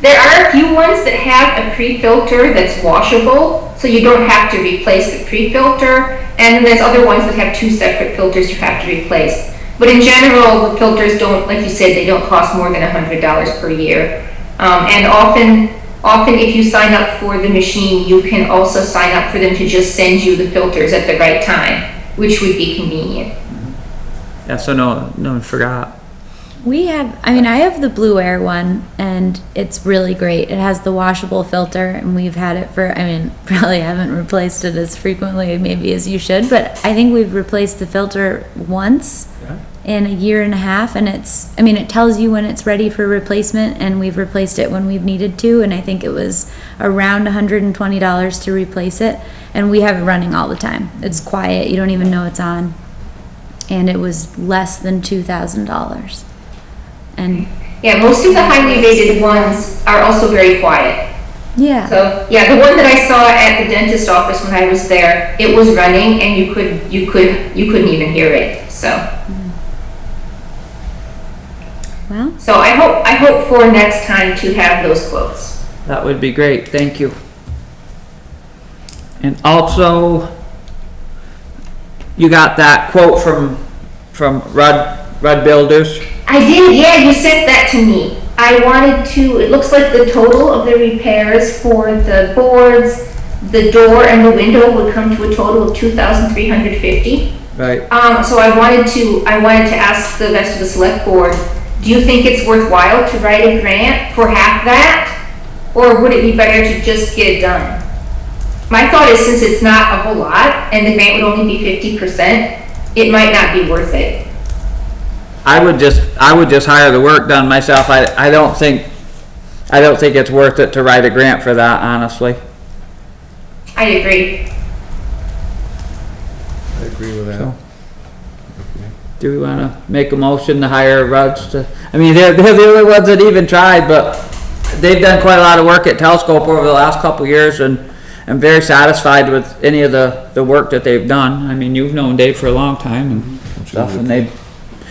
[SPEAKER 5] There are a few ones that have a pre-filter that's washable, so you don't have to replace the pre-filter, and then there's other ones that have two separate filters you have to replace. But in general, the filters don't, like you said, they don't cost more than $100 per year. And often if you sign up for the machine, you can also sign up for them to just send you the filters at the right time, which would be convenient.
[SPEAKER 1] Yeah, so no one forgot.
[SPEAKER 3] I have the Blue Air one, and it's really great. It has the washable filter, and we've had it for, probably haven't replaced it as frequently maybe as you should, but I think we've replaced the filter once in a year and a half, and it tells you when it's ready for replacement, and we've replaced it when we've needed to, and I think it was around $120 to replace it, and we have it running all the time. It's quiet, you don't even know it's on, and it was less than $2,000. And
[SPEAKER 5] yeah, most of the highly rated ones are also very quiet.
[SPEAKER 3] yeah.
[SPEAKER 5] So yeah, the one that I saw at the dentist office when I was there, it was running and you couldn't even hear it. So.
[SPEAKER 3] Well.
[SPEAKER 5] So I hope for next time to have those quotes.
[SPEAKER 1] That would be great, thank you. And also, you got that quote from Rudd Builders?
[SPEAKER 5] I did, yeah, you sent that to me. I wanted to, it looks like the total of the repairs for the boards, the door and the window would come to a total of $2,350.
[SPEAKER 1] Right.
[SPEAKER 5] So I wanted to ask the rest of the select board, do you think it's worthwhile to write a grant for half that? Or would it be better to just get it done? My thought is, since it's not a whole lot and the grant would only be 50%, it might not be worth it.
[SPEAKER 1] I would just hire the work done myself. I don't think it's worth it to write a grant for that, honestly.
[SPEAKER 5] I agree.
[SPEAKER 2] I agree with that.
[SPEAKER 1] So, do we want to make a motion to hire Rudds to, they're the only ones that even tried, but they've done quite a lot of work at Telescope over the last couple of years, and I'm very satisfied with any of the work that they've done. You've known Dave for a long time and stuff, and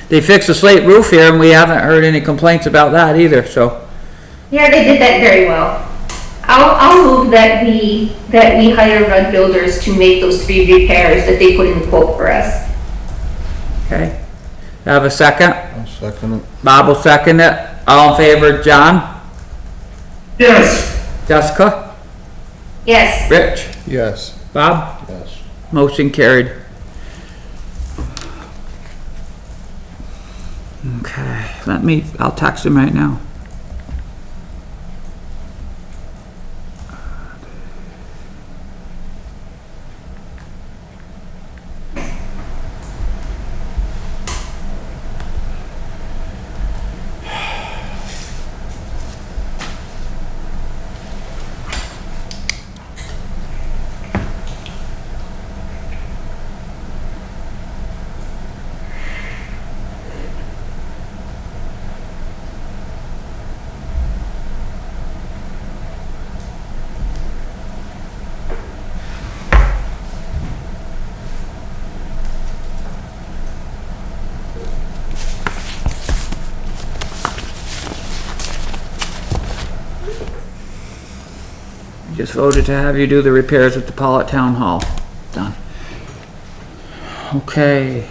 [SPEAKER 1] they fixed the slate roof here, and we haven't heard any complaints about that either, so.
[SPEAKER 5] Yeah, they did that very well. I'll move that we hire Rudd Builders to make those 3 repairs that they put in the quote for us.
[SPEAKER 1] Okay. Have a second?
[SPEAKER 4] I'll second it.
[SPEAKER 1] Bob will second it. All in favor, John?
[SPEAKER 7] Yes.
[SPEAKER 1] Jessica?
[SPEAKER 5] Yes.
[SPEAKER 1] Rich?
[SPEAKER 2] Yes.
[SPEAKER 1] Bob?
[SPEAKER 4] Yes.
[SPEAKER 1] Motion carried. Okay, I'll text him right now. just voted to have you do the repairs at the Pawlet Town Hall. Done. Okay.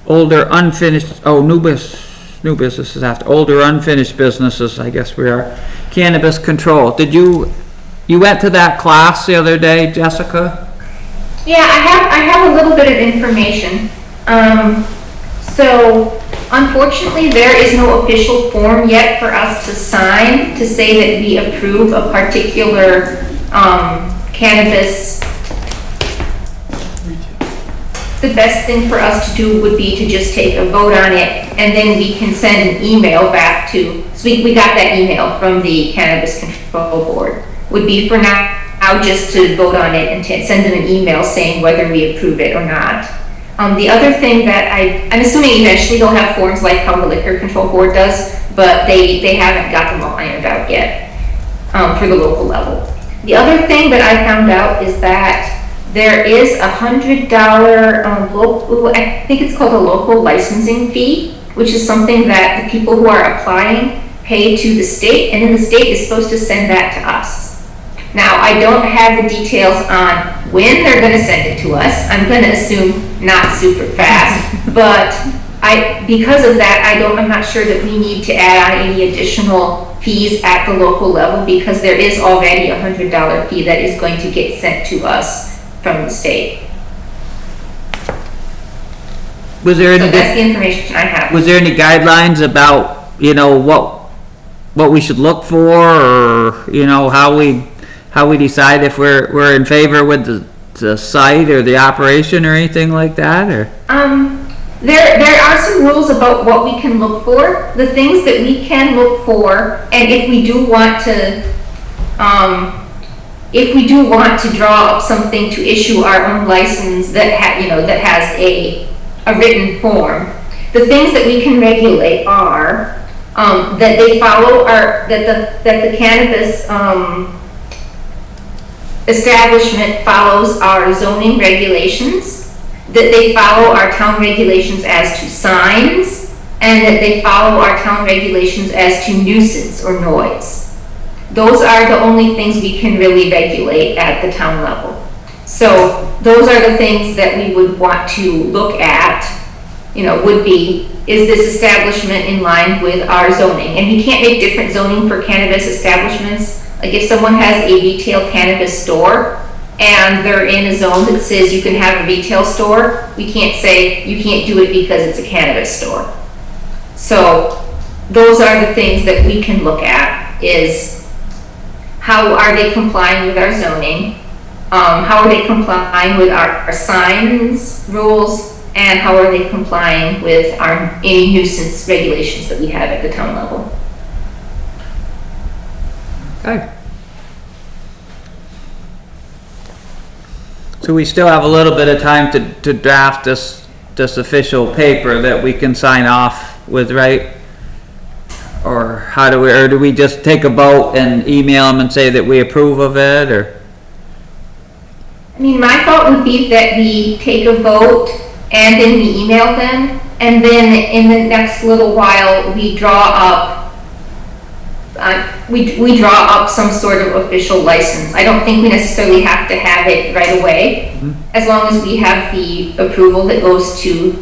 [SPEAKER 1] Older unfinished, oh, new businesses after, older unfinished businesses, I guess we are. Cannabis control. Did you went to that class the other day, Jessica?
[SPEAKER 5] Yeah, I have a little bit of information. So unfortunately, there is no official form yet for us to sign to say that we approve a particular cannabis. The best thing for us to do would be to just take a vote on it, and then we can send an email back to, so we got that email from the Cannabis Control Board, would be for now just to vote on it and send them an email saying whether we approve it or not. The other thing that I'm assuming eventually they'll have forms like how the Liquor Control Board does, but they haven't got them all ironed out yet for the local level. The other thing that I found out is that there is $100 local, I think it's called a local licensing fee, which is something that the people who are applying pay to the state, and then the state is supposed to send that to us. Now, I don't have the details on when they're going to send it to us. I'm going to assume not super fast, but because of that, I'm not sure that we need to add on any additional fees at the local level, because there is already a $100 fee that is going to get sent to us from the state.
[SPEAKER 1] Was there
[SPEAKER 5] So
[SPEAKER 1] any,
[SPEAKER 5] that's the information I have.
[SPEAKER 1] was there any guidelines about, what we should look for, or, how we decide if we're in favor with the site or the operation or anything like that, or?
[SPEAKER 5] There are some rules about what we can look for, the things that we can look for, and if we do want to draw up something to issue our own license that has a written form, the things that we can regulate are that they follow that the cannabis establishment follows our zoning regulations, that they follow our town regulations as to signs, and that they follow our town regulations as to nuisance or noise. Those are the only things we can really regulate at the town level. So those are the things that we would want to look at, would be, is this establishment in line with our zoning? And we can't make different zoning for cannabis establishments. Like if someone has a retail cannabis store and they're in a zone that says you can have a retail store, we can't say you can't do it because it's a cannabis store. So those are the things that we can look at, is how are they complying with our zoning? How are they complying with our signs rules? And how are they complying with any nuisance regulations that we have at the town level?
[SPEAKER 1] Okay. So we still have a little bit of time to draft this official paper that we can sign off with, right? Or do we just take a vote and email them and say that we approve of it, or?
[SPEAKER 5] I mean, my thought would be that we take a vote and then we email them, and then in the next little while we draw up we draw up some sort of official license. I don't think we necessarily have to have it right away, as long as we have the approval that goes to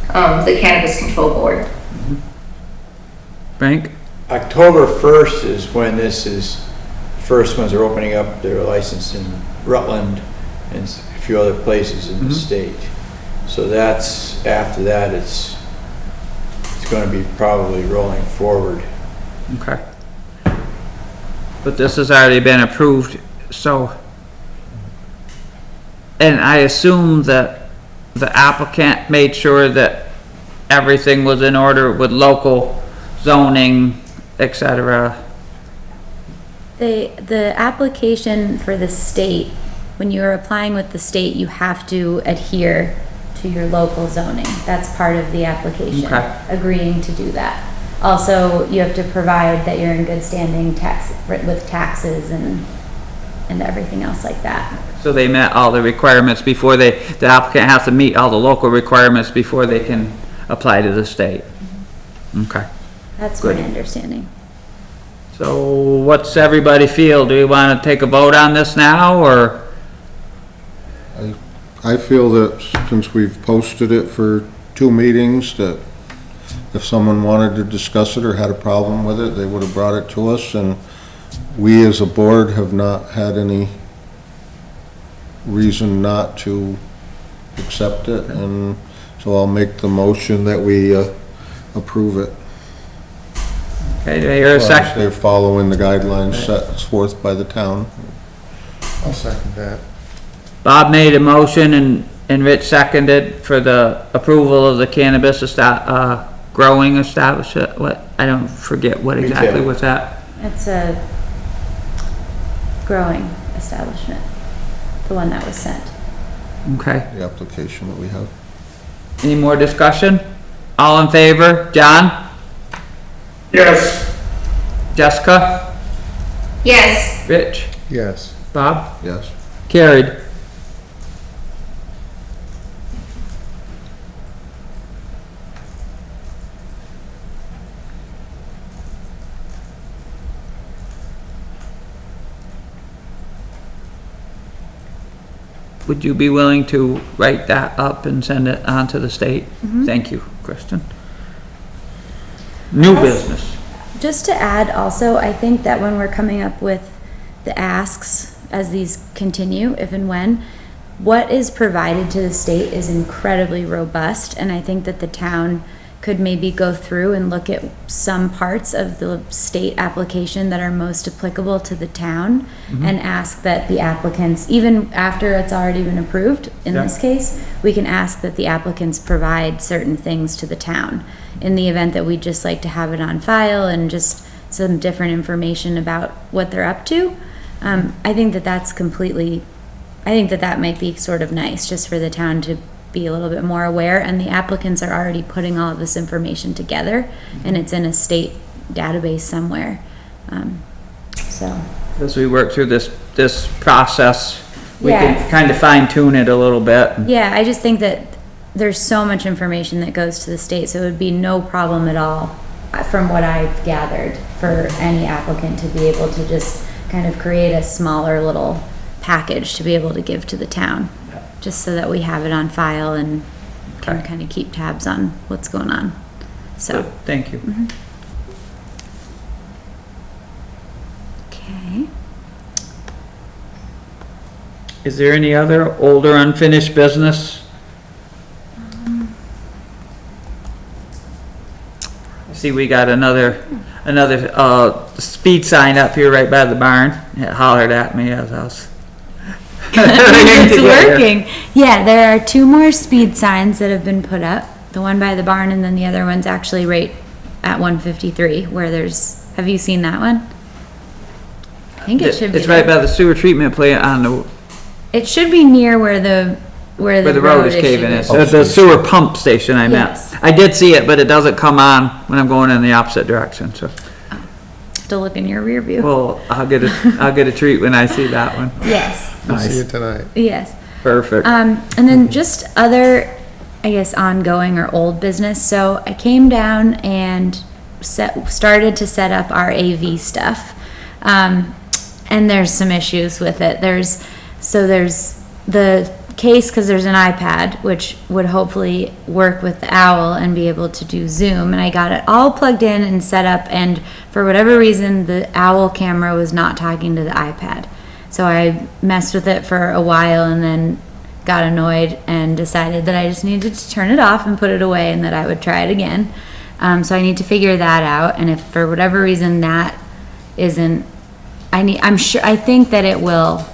[SPEAKER 5] the Cannabis Control Board.
[SPEAKER 1] Frank?
[SPEAKER 6] October 1st is when first ones are opening up their license in Rutland and a few other places in the state. So that's, after that, it's going to be probably rolling forward.
[SPEAKER 1] Okay. But this has already been approved, so, and I assume that the applicant made sure that everything was in order with local zoning, etc.
[SPEAKER 3] The application for the state, when you're applying with the state, you have to adhere to your local zoning. That's part of the application,
[SPEAKER 1] Okay.
[SPEAKER 3] agreeing to do that. Also, you have to provide that you're in good standing with taxes and everything else like that.
[SPEAKER 1] So they met all the requirements before the applicant has to meet all the local requirements before they can apply to the state. Okay.
[SPEAKER 3] That's
[SPEAKER 1] Good.
[SPEAKER 3] my understanding.
[SPEAKER 1] So what's everybody feel? Do we want to take a vote on this now, or?
[SPEAKER 4] I feel that since we've posted it for 2 meetings, that if someone wanted to discuss it or had a problem with it, they would have brought it to us, and we as a board have not had any reason not to accept it, and so I'll make the motion that we approve it.
[SPEAKER 1] Okay, do I hear a
[SPEAKER 4] As long as
[SPEAKER 1] second?
[SPEAKER 4] they're following the guidelines set forth by the town.
[SPEAKER 2] I'll second that.
[SPEAKER 1] Bob made a motion and Rich seconded for the approval of the cannabis growing establishment. What, I don't forget what exactly
[SPEAKER 6] Retail.
[SPEAKER 1] was that.
[SPEAKER 3] It's a growing establishment, the one that was sent.
[SPEAKER 1] Okay.
[SPEAKER 4] The application that we have.
[SPEAKER 1] Any more discussion? All in favor? John?
[SPEAKER 7] Yes,
[SPEAKER 1] Jessica?
[SPEAKER 5] Yes,
[SPEAKER 1] Rich?
[SPEAKER 2] Yes.
[SPEAKER 1] Bob?
[SPEAKER 4] Yes.
[SPEAKER 1] Carried. Would you be willing to write that up and send it on to the state? Thank you, Kristen. New business.
[SPEAKER 3] Just to add also, I think that when we're coming up with the asks as these continue, if and when, what is provided to the state is incredibly robust, and I think that the town could maybe go through and look at some parts of the state application that are most applicable to the town and ask that the applicants, even after it's already been approved, in
[SPEAKER 1] Yeah.
[SPEAKER 3] this case, we can ask that the applicants provide certain things to the town. In the event that we'd just like to have it on file and just some different information about what they're up to, I think that that's completely, I think that that might be sort of nice, just for the town to be a little bit more aware, and the applicants are already putting all of this information together, and it's in a state database somewhere. So,
[SPEAKER 1] As we work through this process, we
[SPEAKER 3] Yeah.
[SPEAKER 1] can kind of fine tune it a little bit.
[SPEAKER 3] yeah, I just think that there's so much information that goes to the state, so it would be no problem at all, from what I've gathered, for any applicant to be able to just kind of create a smaller little package to be able to give to the town, just so that we have it on file and can
[SPEAKER 1] Okay.
[SPEAKER 3] kind of keep tabs on what's going on. So,
[SPEAKER 1] Good, thank you.
[SPEAKER 3] okay.
[SPEAKER 1] Is there any other older unfinished business? See, we got another speed sign up here right by the barn. It hollered at me as I was.
[SPEAKER 3] It's working. Yeah, there are 2 more speed signs that have been put up. The one by the barn, and then the other one's actually right at 153, where there's, have you seen that one? I think it should be.
[SPEAKER 1] It's right by the sewer treatment plant on the,
[SPEAKER 3] It should be near where the
[SPEAKER 1] where the road is caving in.
[SPEAKER 3] is.
[SPEAKER 1] The sewer pump station I meant.
[SPEAKER 3] Yes.
[SPEAKER 1] I did see it, but it doesn't come on when I'm going in the opposite direction, so.
[SPEAKER 3] Have to look in your rear view.
[SPEAKER 1] Well, I'll get a treat when I see that one.
[SPEAKER 3] Yes,
[SPEAKER 2] I'll see you
[SPEAKER 1] Nice,
[SPEAKER 2] tonight.
[SPEAKER 3] yes.
[SPEAKER 1] perfect.
[SPEAKER 3] And then just other, I guess, ongoing or old business. So I came down and started to set up our AV stuff. And there's some issues with it. There's the case, because there's an iPad, which would hopefully work with the Owl and be able to do Zoom. And I got it all plugged in and set up, and for whatever reason, the Owl camera was not talking to the iPad. So I messed with it for a while and then got annoyed and decided that I just needed to turn it off and put it away, and that I would try it again. So I need to figure that out, and if for whatever reason that isn't, I think that it will.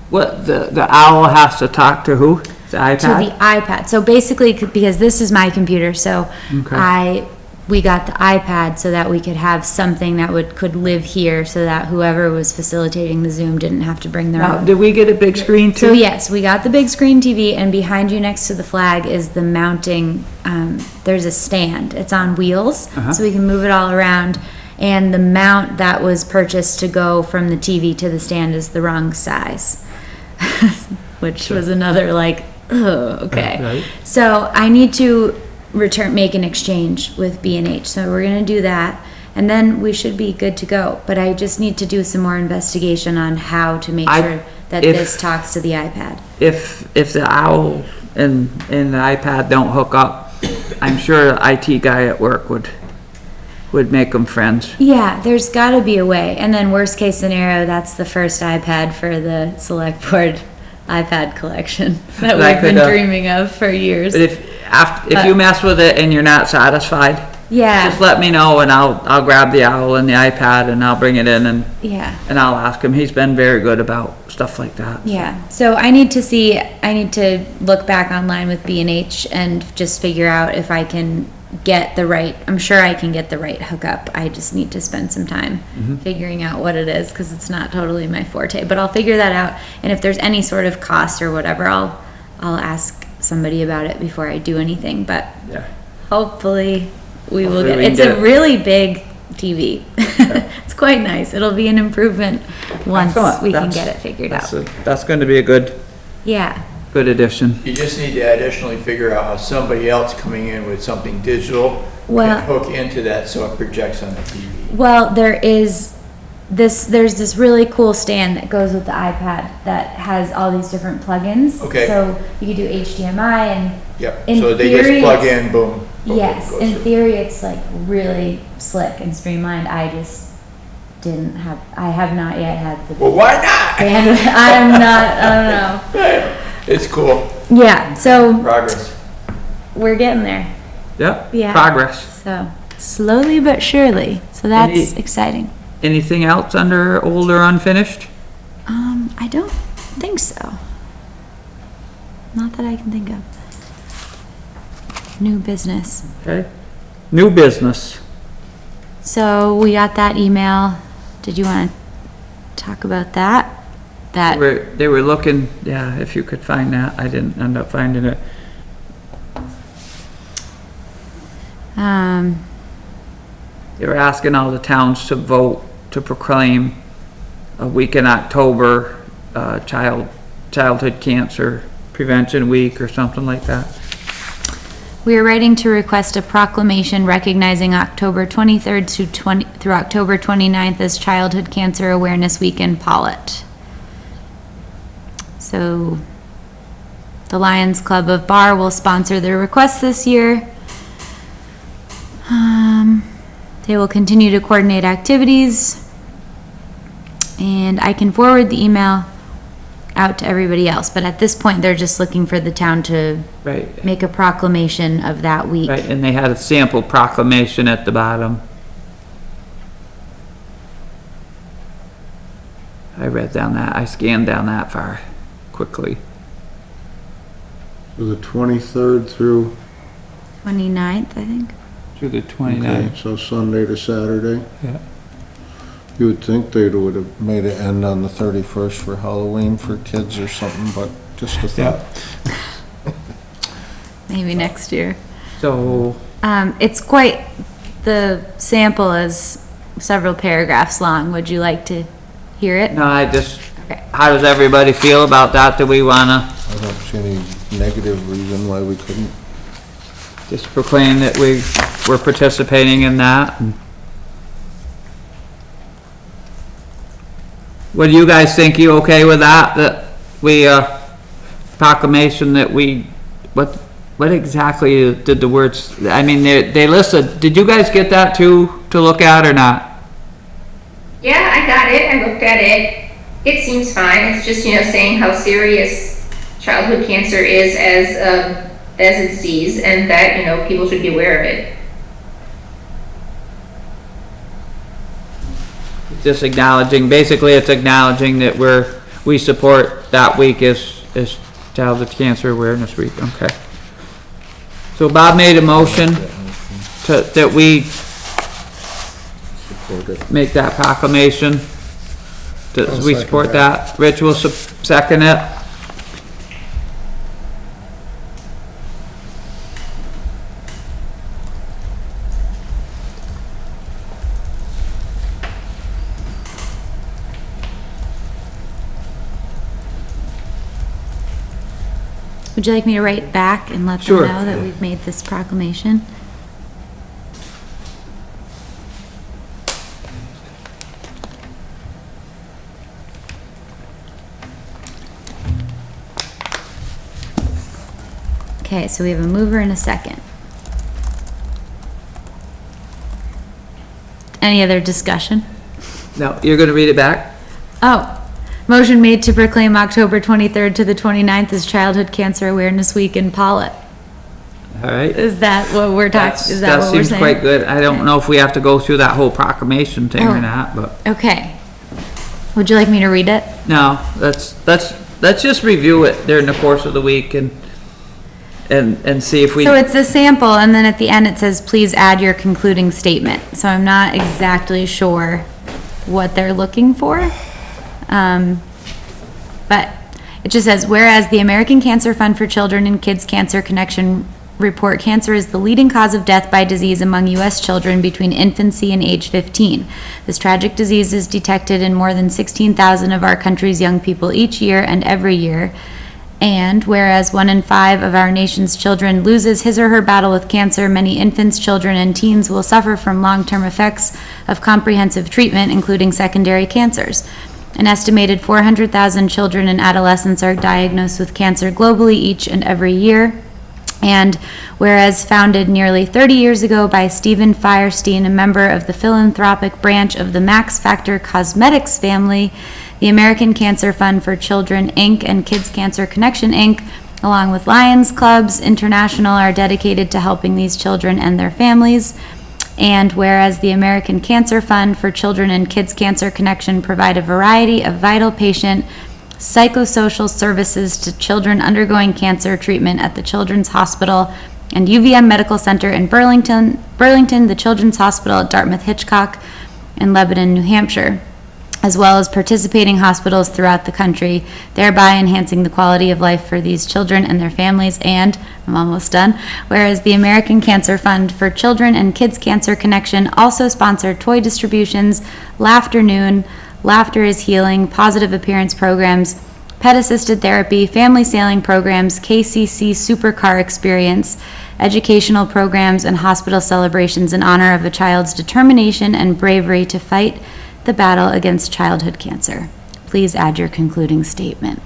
[SPEAKER 1] What, the owl has to talk to who? The iPad?
[SPEAKER 3] To the iPad. So basically, because this is my computer, so
[SPEAKER 1] Okay.
[SPEAKER 3] we got the iPad so that we could have something that could live here, so that whoever was facilitating the Zoom didn't have to bring their
[SPEAKER 1] Now,
[SPEAKER 3] own.
[SPEAKER 1] did we get a big screen too?
[SPEAKER 3] So yes, we got the big screen TV, and behind you next to the flag is the mounting, there's a stand. It's on wheels, so we can move it all around. And the mount that was purchased to go from the TV to the stand is the wrong size. Which was another like, oh, okay.
[SPEAKER 1] Right.
[SPEAKER 3] So I need to make an exchange with B&H. So we're gonna do that. And then we should be good to go, but I just need to do some more investigation on how to make sure that this talks to the iPad.
[SPEAKER 1] If the owl and the iPad don't hook up, I'm sure the IT guy at work would make them friends.
[SPEAKER 3] Yeah, there's gotta be a way, and then worst case scenario, that's the first iPad for the select board iPad collection that we've been dreaming of for years.
[SPEAKER 1] But if you mess with it and you're not satisfied,
[SPEAKER 3] Yeah.
[SPEAKER 1] just let me know and I'll grab the owl and the iPad and I'll bring it in and I'll ask him. He's been very good about stuff like that.
[SPEAKER 3] Yeah, so I need to look back online with B&H and just figure out if I can get the right, I'm sure I can get the right hookup. I just need to spend some time figuring out what it is, because it's not totally my forte, but I'll figure that out. And if there's any sort of cost or whatever, I'll ask somebody about it before I do anything, but
[SPEAKER 1] Yeah.
[SPEAKER 3] hopefully we will
[SPEAKER 1] Hopefully
[SPEAKER 3] get,
[SPEAKER 1] we can
[SPEAKER 3] it's
[SPEAKER 1] get
[SPEAKER 3] a
[SPEAKER 1] it.
[SPEAKER 3] really big TV. It's quite nice. It'll be an improvement once
[SPEAKER 1] Excellent.
[SPEAKER 3] we can
[SPEAKER 1] That's-
[SPEAKER 3] get it figured out.
[SPEAKER 1] That's going to be a good addition.
[SPEAKER 6] You just need to additionally figure out how somebody else coming in with something digital
[SPEAKER 3] Well-
[SPEAKER 6] can hook into that so it projects on the TV.
[SPEAKER 3] Well, there's this really cool stand that goes with the iPad that has all these different plugins.
[SPEAKER 6] Okay.
[SPEAKER 3] So you can do HDMI and
[SPEAKER 6] Yep,
[SPEAKER 3] in
[SPEAKER 6] so they just
[SPEAKER 3] theory,
[SPEAKER 6] plug
[SPEAKER 3] it's-
[SPEAKER 6] in, boom. boom,
[SPEAKER 3] yes,
[SPEAKER 6] goes
[SPEAKER 3] in
[SPEAKER 6] through.
[SPEAKER 3] theory it's like really slick and streamlined. I just I have not yet had the
[SPEAKER 6] Well, why not?
[SPEAKER 3] bandwidth. I don't know.
[SPEAKER 6] It's cool.
[SPEAKER 3] Yeah, so
[SPEAKER 6] Progress.
[SPEAKER 3] we're getting there.
[SPEAKER 1] Yep.
[SPEAKER 3] Yeah.
[SPEAKER 1] Progress.
[SPEAKER 3] So slowly but surely. So that's
[SPEAKER 1] Any-
[SPEAKER 3] exciting.
[SPEAKER 1] Anything else under old or unfinished?
[SPEAKER 3] I don't think so. Not that I can think of. New business.
[SPEAKER 1] Okay. New business.
[SPEAKER 3] So we got that email. Did you want to talk about that?
[SPEAKER 1] They were looking, yeah, if you could find that. I didn't end up finding it. They were asking all the towns to vote to proclaim a week in October, Childhood Cancer Prevention Week or something like that.
[SPEAKER 3] We are writing to request a proclamation recognizing October 23rd through October 29th as Childhood Cancer Awareness Week in Pawlet. So the Lions Club of Bar will sponsor their request this year. They will continue to coordinate activities, and I can forward the email out to everybody else, but at this point, they're just looking for the town to
[SPEAKER 1] Right,
[SPEAKER 3] make a proclamation of that week.
[SPEAKER 1] right, and they had a sample proclamation at the bottom. I scanned down that far quickly.
[SPEAKER 4] So the 23rd through,
[SPEAKER 3] 29th, I think.
[SPEAKER 1] Through the
[SPEAKER 4] okay,
[SPEAKER 1] 29th.
[SPEAKER 4] so Sunday to Saturday.
[SPEAKER 1] Yeah.
[SPEAKER 4] You would think they would have made it end on the 31st for Halloween for kids or something, but just a thought.
[SPEAKER 3] Maybe next year.
[SPEAKER 1] So,
[SPEAKER 3] It's quite, the sample is several paragraphs long. Would you like to hear it?
[SPEAKER 1] no,
[SPEAKER 3] Okay.
[SPEAKER 1] how does everybody feel about that? Do we wanna
[SPEAKER 4] I don't see any negative reason why we couldn't.
[SPEAKER 1] just proclaim that we're participating in that? What do you guys think? You okay with that? That we, proclamation that we, what exactly did the words, I mean, they listed, did you guys get that too, to look at or not?
[SPEAKER 5] Yeah, I got it. I looked at it. It seems fine. It's just, saying how serious childhood cancer is as a disease, and that, people should be aware of it.
[SPEAKER 1] Just acknowledging, basically it's acknowledging that we support that week as Childhood Cancer Awareness Week, okay. So Bob made a motion that we
[SPEAKER 4] Support it.
[SPEAKER 1] make that proclamation. Does
[SPEAKER 2] I'll
[SPEAKER 1] we
[SPEAKER 2] second
[SPEAKER 1] support
[SPEAKER 2] that.
[SPEAKER 1] that? Rich will second it.
[SPEAKER 3] Would you like me to write back and let them
[SPEAKER 1] Sure.
[SPEAKER 3] know that we've made this proclamation? Okay, so we have a mover and a second. Any other discussion?
[SPEAKER 1] No, you're gonna read it back?
[SPEAKER 3] Oh, motion made to proclaim October 23rd to the 29th as Childhood Cancer Awareness Week in Pawlet.
[SPEAKER 1] All right.
[SPEAKER 3] Is that what we're talking, is that what we're
[SPEAKER 1] seems
[SPEAKER 3] saying?
[SPEAKER 1] quite good. I don't know if we have to go through that whole proclamation thing
[SPEAKER 3] Oh.
[SPEAKER 1] or not, but,
[SPEAKER 3] Okay. Would you like me to read it?
[SPEAKER 1] no, let's just review it during the course of the week and see if we.
[SPEAKER 3] So it's a sample, and then at the end it says, please add your concluding statement. So I'm not exactly sure what they're looking for. But it just says, whereas the American Cancer Fund for Children and Kids Cancer Connection report cancer is the leading cause of death by disease among U.S. children between infancy and age 15. This tragic disease is detected in more than 16,000 of our country's young people each year and every year. And whereas 1 in 5 of our nation's children loses his or her battle with cancer, many infants, children, and teens will suffer from long-term effects of comprehensive treatment, including secondary cancers. An estimated 400,000 children and adolescents are diagnosed with cancer globally each and every year. And whereas founded nearly 30 years ago by Stephen Firestein, a member of the philanthropic branch of the Max Factor Cosmetics family, the American Cancer Fund for Children, Inc. and Kids Cancer Connection, Inc., along with Lions Clubs International, are dedicated to helping these children and their families. And whereas the American Cancer Fund for Children and Kids Cancer Connection provide a variety of vital patient psychosocial services to children undergoing cancer treatment at the Children's Hospital and UVM Medical Center in Burlington, the Children's Hospital at Dartmouth-Hitchcock, and Lebanon, New Hampshire, as well as participating hospitals throughout the country, thereby enhancing the quality of life for these children and their families. And, I'm almost done, whereas the American Cancer Fund for Children and Kids Cancer Connection also sponsor toy distributions, Laughternoon, Laughter is Healing, positive appearance programs, pet-assisted therapy, family sailing programs, KCC Supercar Experience, educational programs, and hospital celebrations in honor of a child's determination and bravery to fight the battle against childhood cancer. Please add your concluding statement.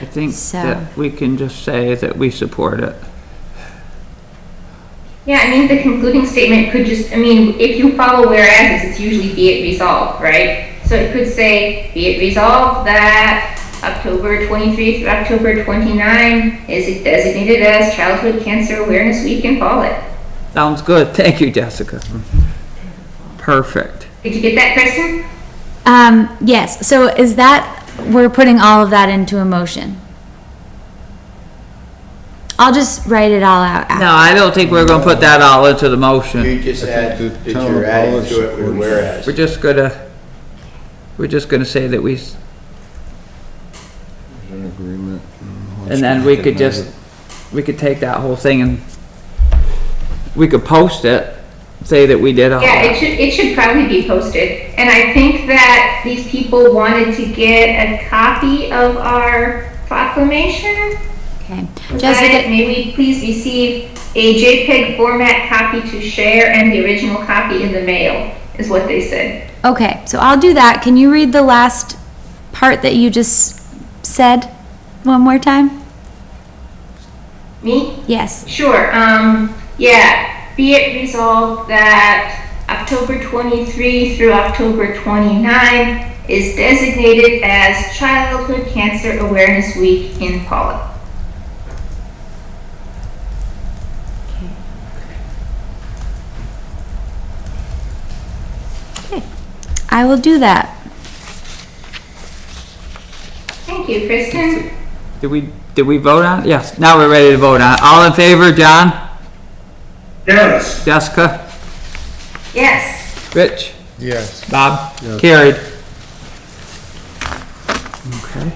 [SPEAKER 1] I think
[SPEAKER 3] So-
[SPEAKER 1] that we can just say that we support it.
[SPEAKER 5] Yeah, I mean, the concluding statement could just, I mean, if you follow whereas, it's usually be it resolved, right? So it could say, be it resolved that October 23 through October 29 is designated as Childhood Cancer Awareness Week in Pawlet.
[SPEAKER 1] Sounds good. Thank you, Jessica. Perfect.
[SPEAKER 5] Did you get that, Kristen?
[SPEAKER 3] Yes, so is that, we're putting all of that into a motion? I'll just write it all out after.
[SPEAKER 1] No, I don't think we're gonna put that all into the motion.
[SPEAKER 6] You just add,
[SPEAKER 4] the
[SPEAKER 6] that
[SPEAKER 4] town
[SPEAKER 6] you're
[SPEAKER 4] of
[SPEAKER 6] adding
[SPEAKER 4] Pawlet
[SPEAKER 6] to it with whereas.
[SPEAKER 1] We're just gonna say that we,
[SPEAKER 4] An agreement.
[SPEAKER 1] and then we could just, we could take that whole thing and we could post it, say that we did all
[SPEAKER 5] Yeah,
[SPEAKER 1] that.
[SPEAKER 5] it should probably be posted. And I think that these people wanted to get a copy of our proclamation.
[SPEAKER 3] Okay.
[SPEAKER 5] Was that it?
[SPEAKER 3] Jessica,
[SPEAKER 5] May we please receive a JPEG format copy to share and the original copy in the mail, is what they said.
[SPEAKER 3] okay, so I'll do that. Can you read the last part that you just said one more time?
[SPEAKER 5] Me?
[SPEAKER 3] Yes.
[SPEAKER 5] Sure, yeah. Be it resolved that October 23 through October 29 is designated as Childhood Cancer Awareness Week in Pawlet.
[SPEAKER 3] I will do that.
[SPEAKER 5] Thank you, Kristen.
[SPEAKER 1] Did we vote on it? Yes, now we're ready to vote on it. All in favor, John?
[SPEAKER 7] Yes.
[SPEAKER 1] Jessica?
[SPEAKER 5] Yes.
[SPEAKER 1] Rich?
[SPEAKER 2] Yes.
[SPEAKER 1] Bob?
[SPEAKER 2] Yes.
[SPEAKER 1] Carried. Okay.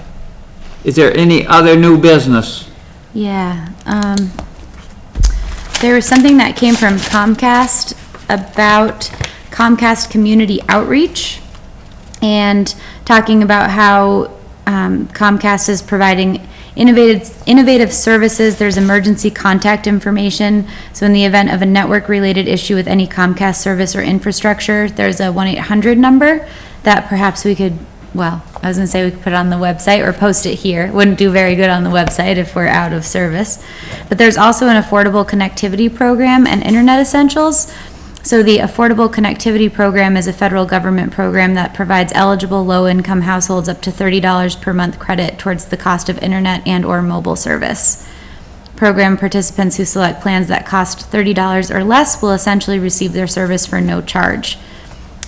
[SPEAKER 1] Is there any other new business?
[SPEAKER 3] Yeah, there was something that came from Comcast about Comcast community outreach and talking about how Comcast is providing innovative services. There's emergency contact information. So in the event of a network-related issue with any Comcast service or infrastructure, there's a 1-800 number that perhaps we could well, I was gonna say we could put it on the website or post it here. It wouldn't do very good on the website if we're out of service. But there's also an affordable connectivity program and internet essentials. So the Affordable Connectivity Program is a federal government program that provides eligible low-income households up to $30 per month credit towards the cost of internet and/or mobile service. Program participants who select plans that cost $30 or less will essentially receive their service for no charge.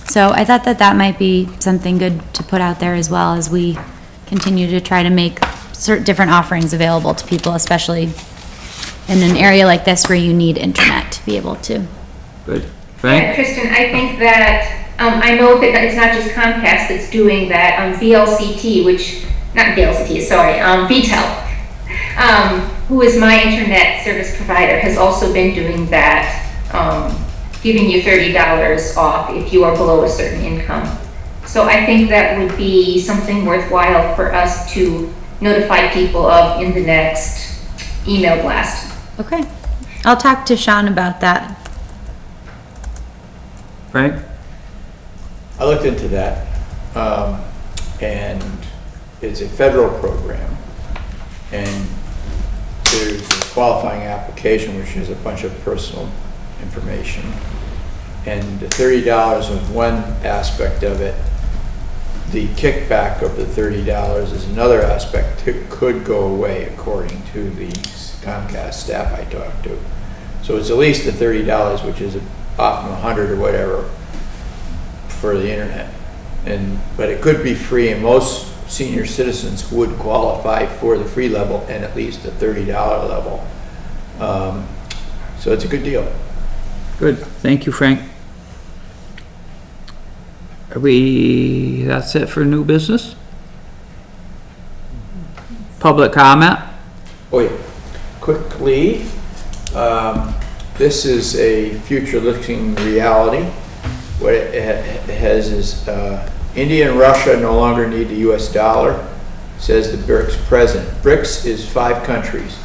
[SPEAKER 3] So I thought that that might be something good to put out there as well as we continue to try to make certain different offerings available to people, especially in an area like this where you need internet to be able to.
[SPEAKER 1] Good.
[SPEAKER 5] Yeah,
[SPEAKER 1] Frank?
[SPEAKER 5] Kristen, I think that, I know that it's not just Comcast that's doing that, VLCT, not VLCT, sorry, VTEL, who is my internet service provider, has also been doing that, giving you $30 off if you are below a certain income. So I think that would be something worthwhile for us to notify people of in the next email blast.
[SPEAKER 3] Okay. I'll talk to Sean about that.
[SPEAKER 1] Frank?
[SPEAKER 6] I looked into that, and it's a federal program, and there's a qualifying application, which is a bunch of personal information, and the $30 is one aspect of it. The kickback of the $30 is another aspect. It could go away, according to the Comcast staff I talked to. So it's at least the $30, which is off from 100 or whatever for the internet. But it could be free, and most senior citizens would qualify for the free level and at least the $30 level. So it's a good deal.
[SPEAKER 1] Good. Thank you, Frank. That's it for new business? Public comment?
[SPEAKER 6] Oh yeah, quickly, this is a future-looking reality. What it has is India and Russia no longer need the US dollar, says the BRICS president. BRICS is 5 countries.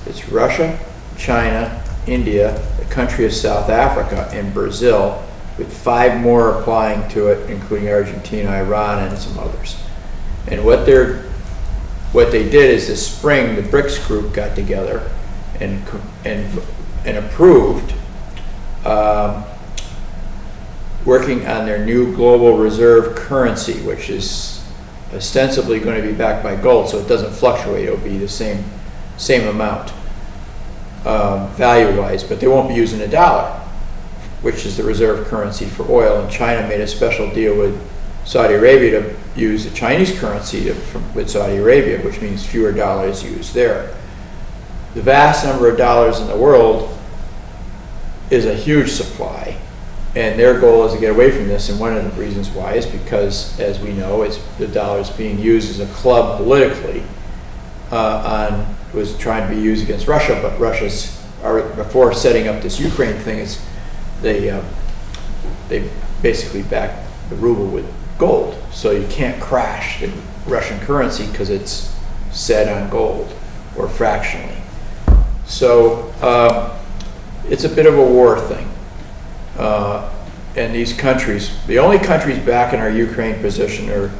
[SPEAKER 6] It's Russia, China, India, the country of South Africa, and Brazil, with 5 more applying to it, including Argentina, Iran, and some others. And what they did is this spring, the BRICS group got together and approved working on their new global reserve currency, which is ostensibly going to be backed by gold, so it doesn't fluctuate. It'll be the same amount value-wise, but they won't be using a dollar, which is the reserve currency for oil. And China made a special deal with Saudi Arabia to use the Chinese currency with Saudi Arabia, which means fewer dollars used there. The vast number of dollars in the world is a huge supply, and their goal is to get away from this. And one of the reasons why is because, as we know, the dollar is being used as a club politically. Was trying to be used against Russia, but Russia's before setting up this Ukraine thing, they basically back the ruble with gold, so you can't crash the Russian currency because it's set on gold or fractionally. So it's a bit of a war thing. And these countries, the only countries back in our Ukraine position are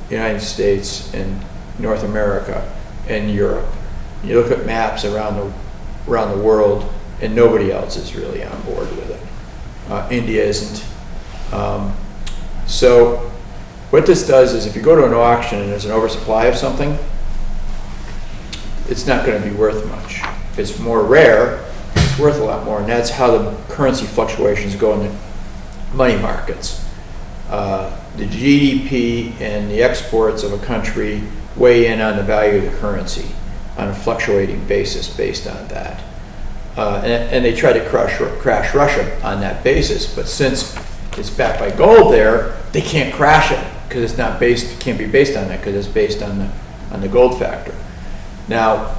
[SPEAKER 6] the United States and North America and Europe. You look at maps around the world, and nobody else is really on board with it. India isn't. So what this does is, if you go to an auction and there's an oversupply of something, it's not going to be worth much. If it's more rare, it's worth a lot more, and that's how the currency fluctuations go in the money markets. The GDP and the exports of a country weigh in on the value of the currency on a fluctuating basis based on that. And they try to crash Russia on that basis, but since it's backed by gold there, they can't crash it because it's not based, can't be based on that because it's based on the gold factor. Now,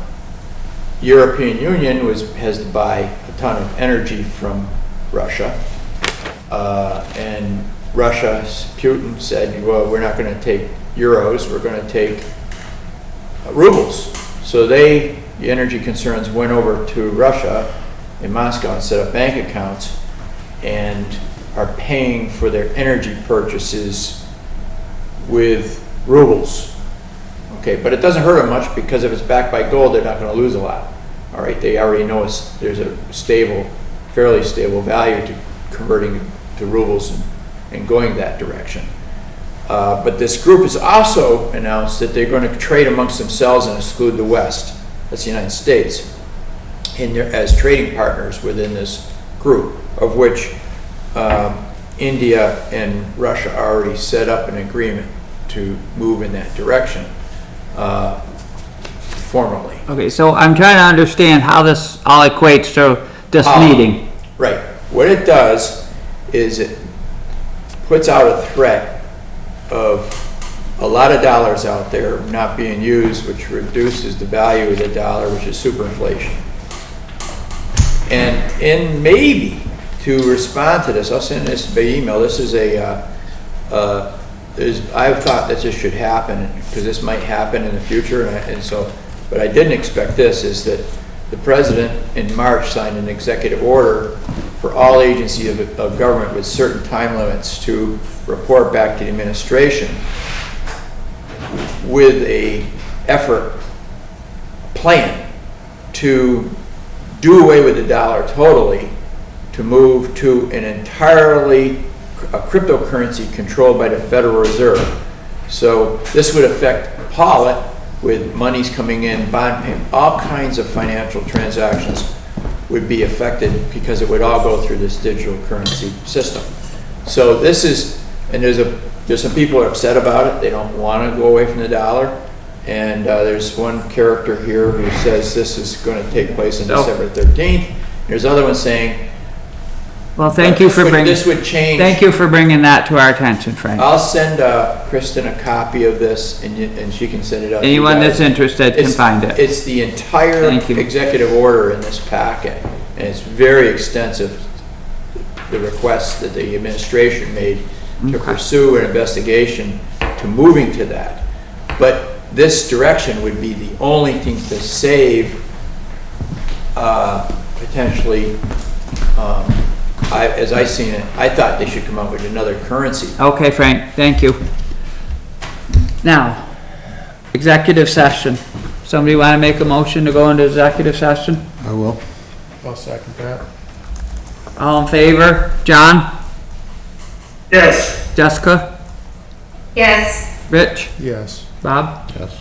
[SPEAKER 6] European Union has to buy a ton of energy from Russia, and Russia's Putin said, well, we're not going to take euros, we're going to take rubles. So the energy concerns went over to Russia in Moscow and set up bank accounts and are paying for their energy purchases with rubles. Okay, but it doesn't hurt them much because if it's backed by gold, they're not gonna lose a lot. All right, they already know there's a fairly stable value to converting to rubles and going that direction. But this group has also announced that they're going to trade amongst themselves and exclude the West, that's the United States, as trading partners within this group, of which India and Russia already set up an agreement to move in that direction formally.
[SPEAKER 1] Okay, so I'm trying to understand how this all equates to this meeting.
[SPEAKER 6] Right. What it does is it puts out a threat of a lot of dollars out there not being used, which reduces the value of the dollar, which is superinflation. And maybe to respond to this, I'll send this by email. This is I've thought that this should happen because this might happen in the future, but I didn't expect this, is that the president in March signed an executive order for all agencies of government with certain time limits to report back to the administration with a plan to do away with the dollar totally, to move to an entirely a cryptocurrency controlled by the Federal Reserve. So this would affect Pawlet, with monies coming in, bond payment, all kinds of financial transactions would be affected because it would all go through this digital currency system. So this is, and there's some people who are upset about it. They don't want to go away from the dollar. And there's one character here who says this is going to take place on December 13th. There's other ones saying,
[SPEAKER 1] Well, thank you for bringing.
[SPEAKER 6] This would change.
[SPEAKER 1] Thank you for bringing that to our attention, Frank.
[SPEAKER 6] I'll send Kristen a copy of this, and she can send it out.
[SPEAKER 1] Anyone that's interested can find it.
[SPEAKER 6] It's the entire executive order in this packet, and it's very extensive. The request that the administration made to pursue an investigation to moving to that, but this direction would be the only thing to save potentially. As I seen it, I thought they should come up with another currency.
[SPEAKER 1] Okay, Frank, thank you. Now, executive session. Somebody want to make a motion to go into executive session?
[SPEAKER 4] I will.
[SPEAKER 2] I'll second that.
[SPEAKER 1] All in favor? John?
[SPEAKER 7] Yes.
[SPEAKER 1] Jessica?
[SPEAKER 5] Yes.
[SPEAKER 1] Rich?
[SPEAKER 2] Yes.
[SPEAKER 1] Bob?
[SPEAKER 4] Yes.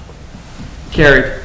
[SPEAKER 1] Carried.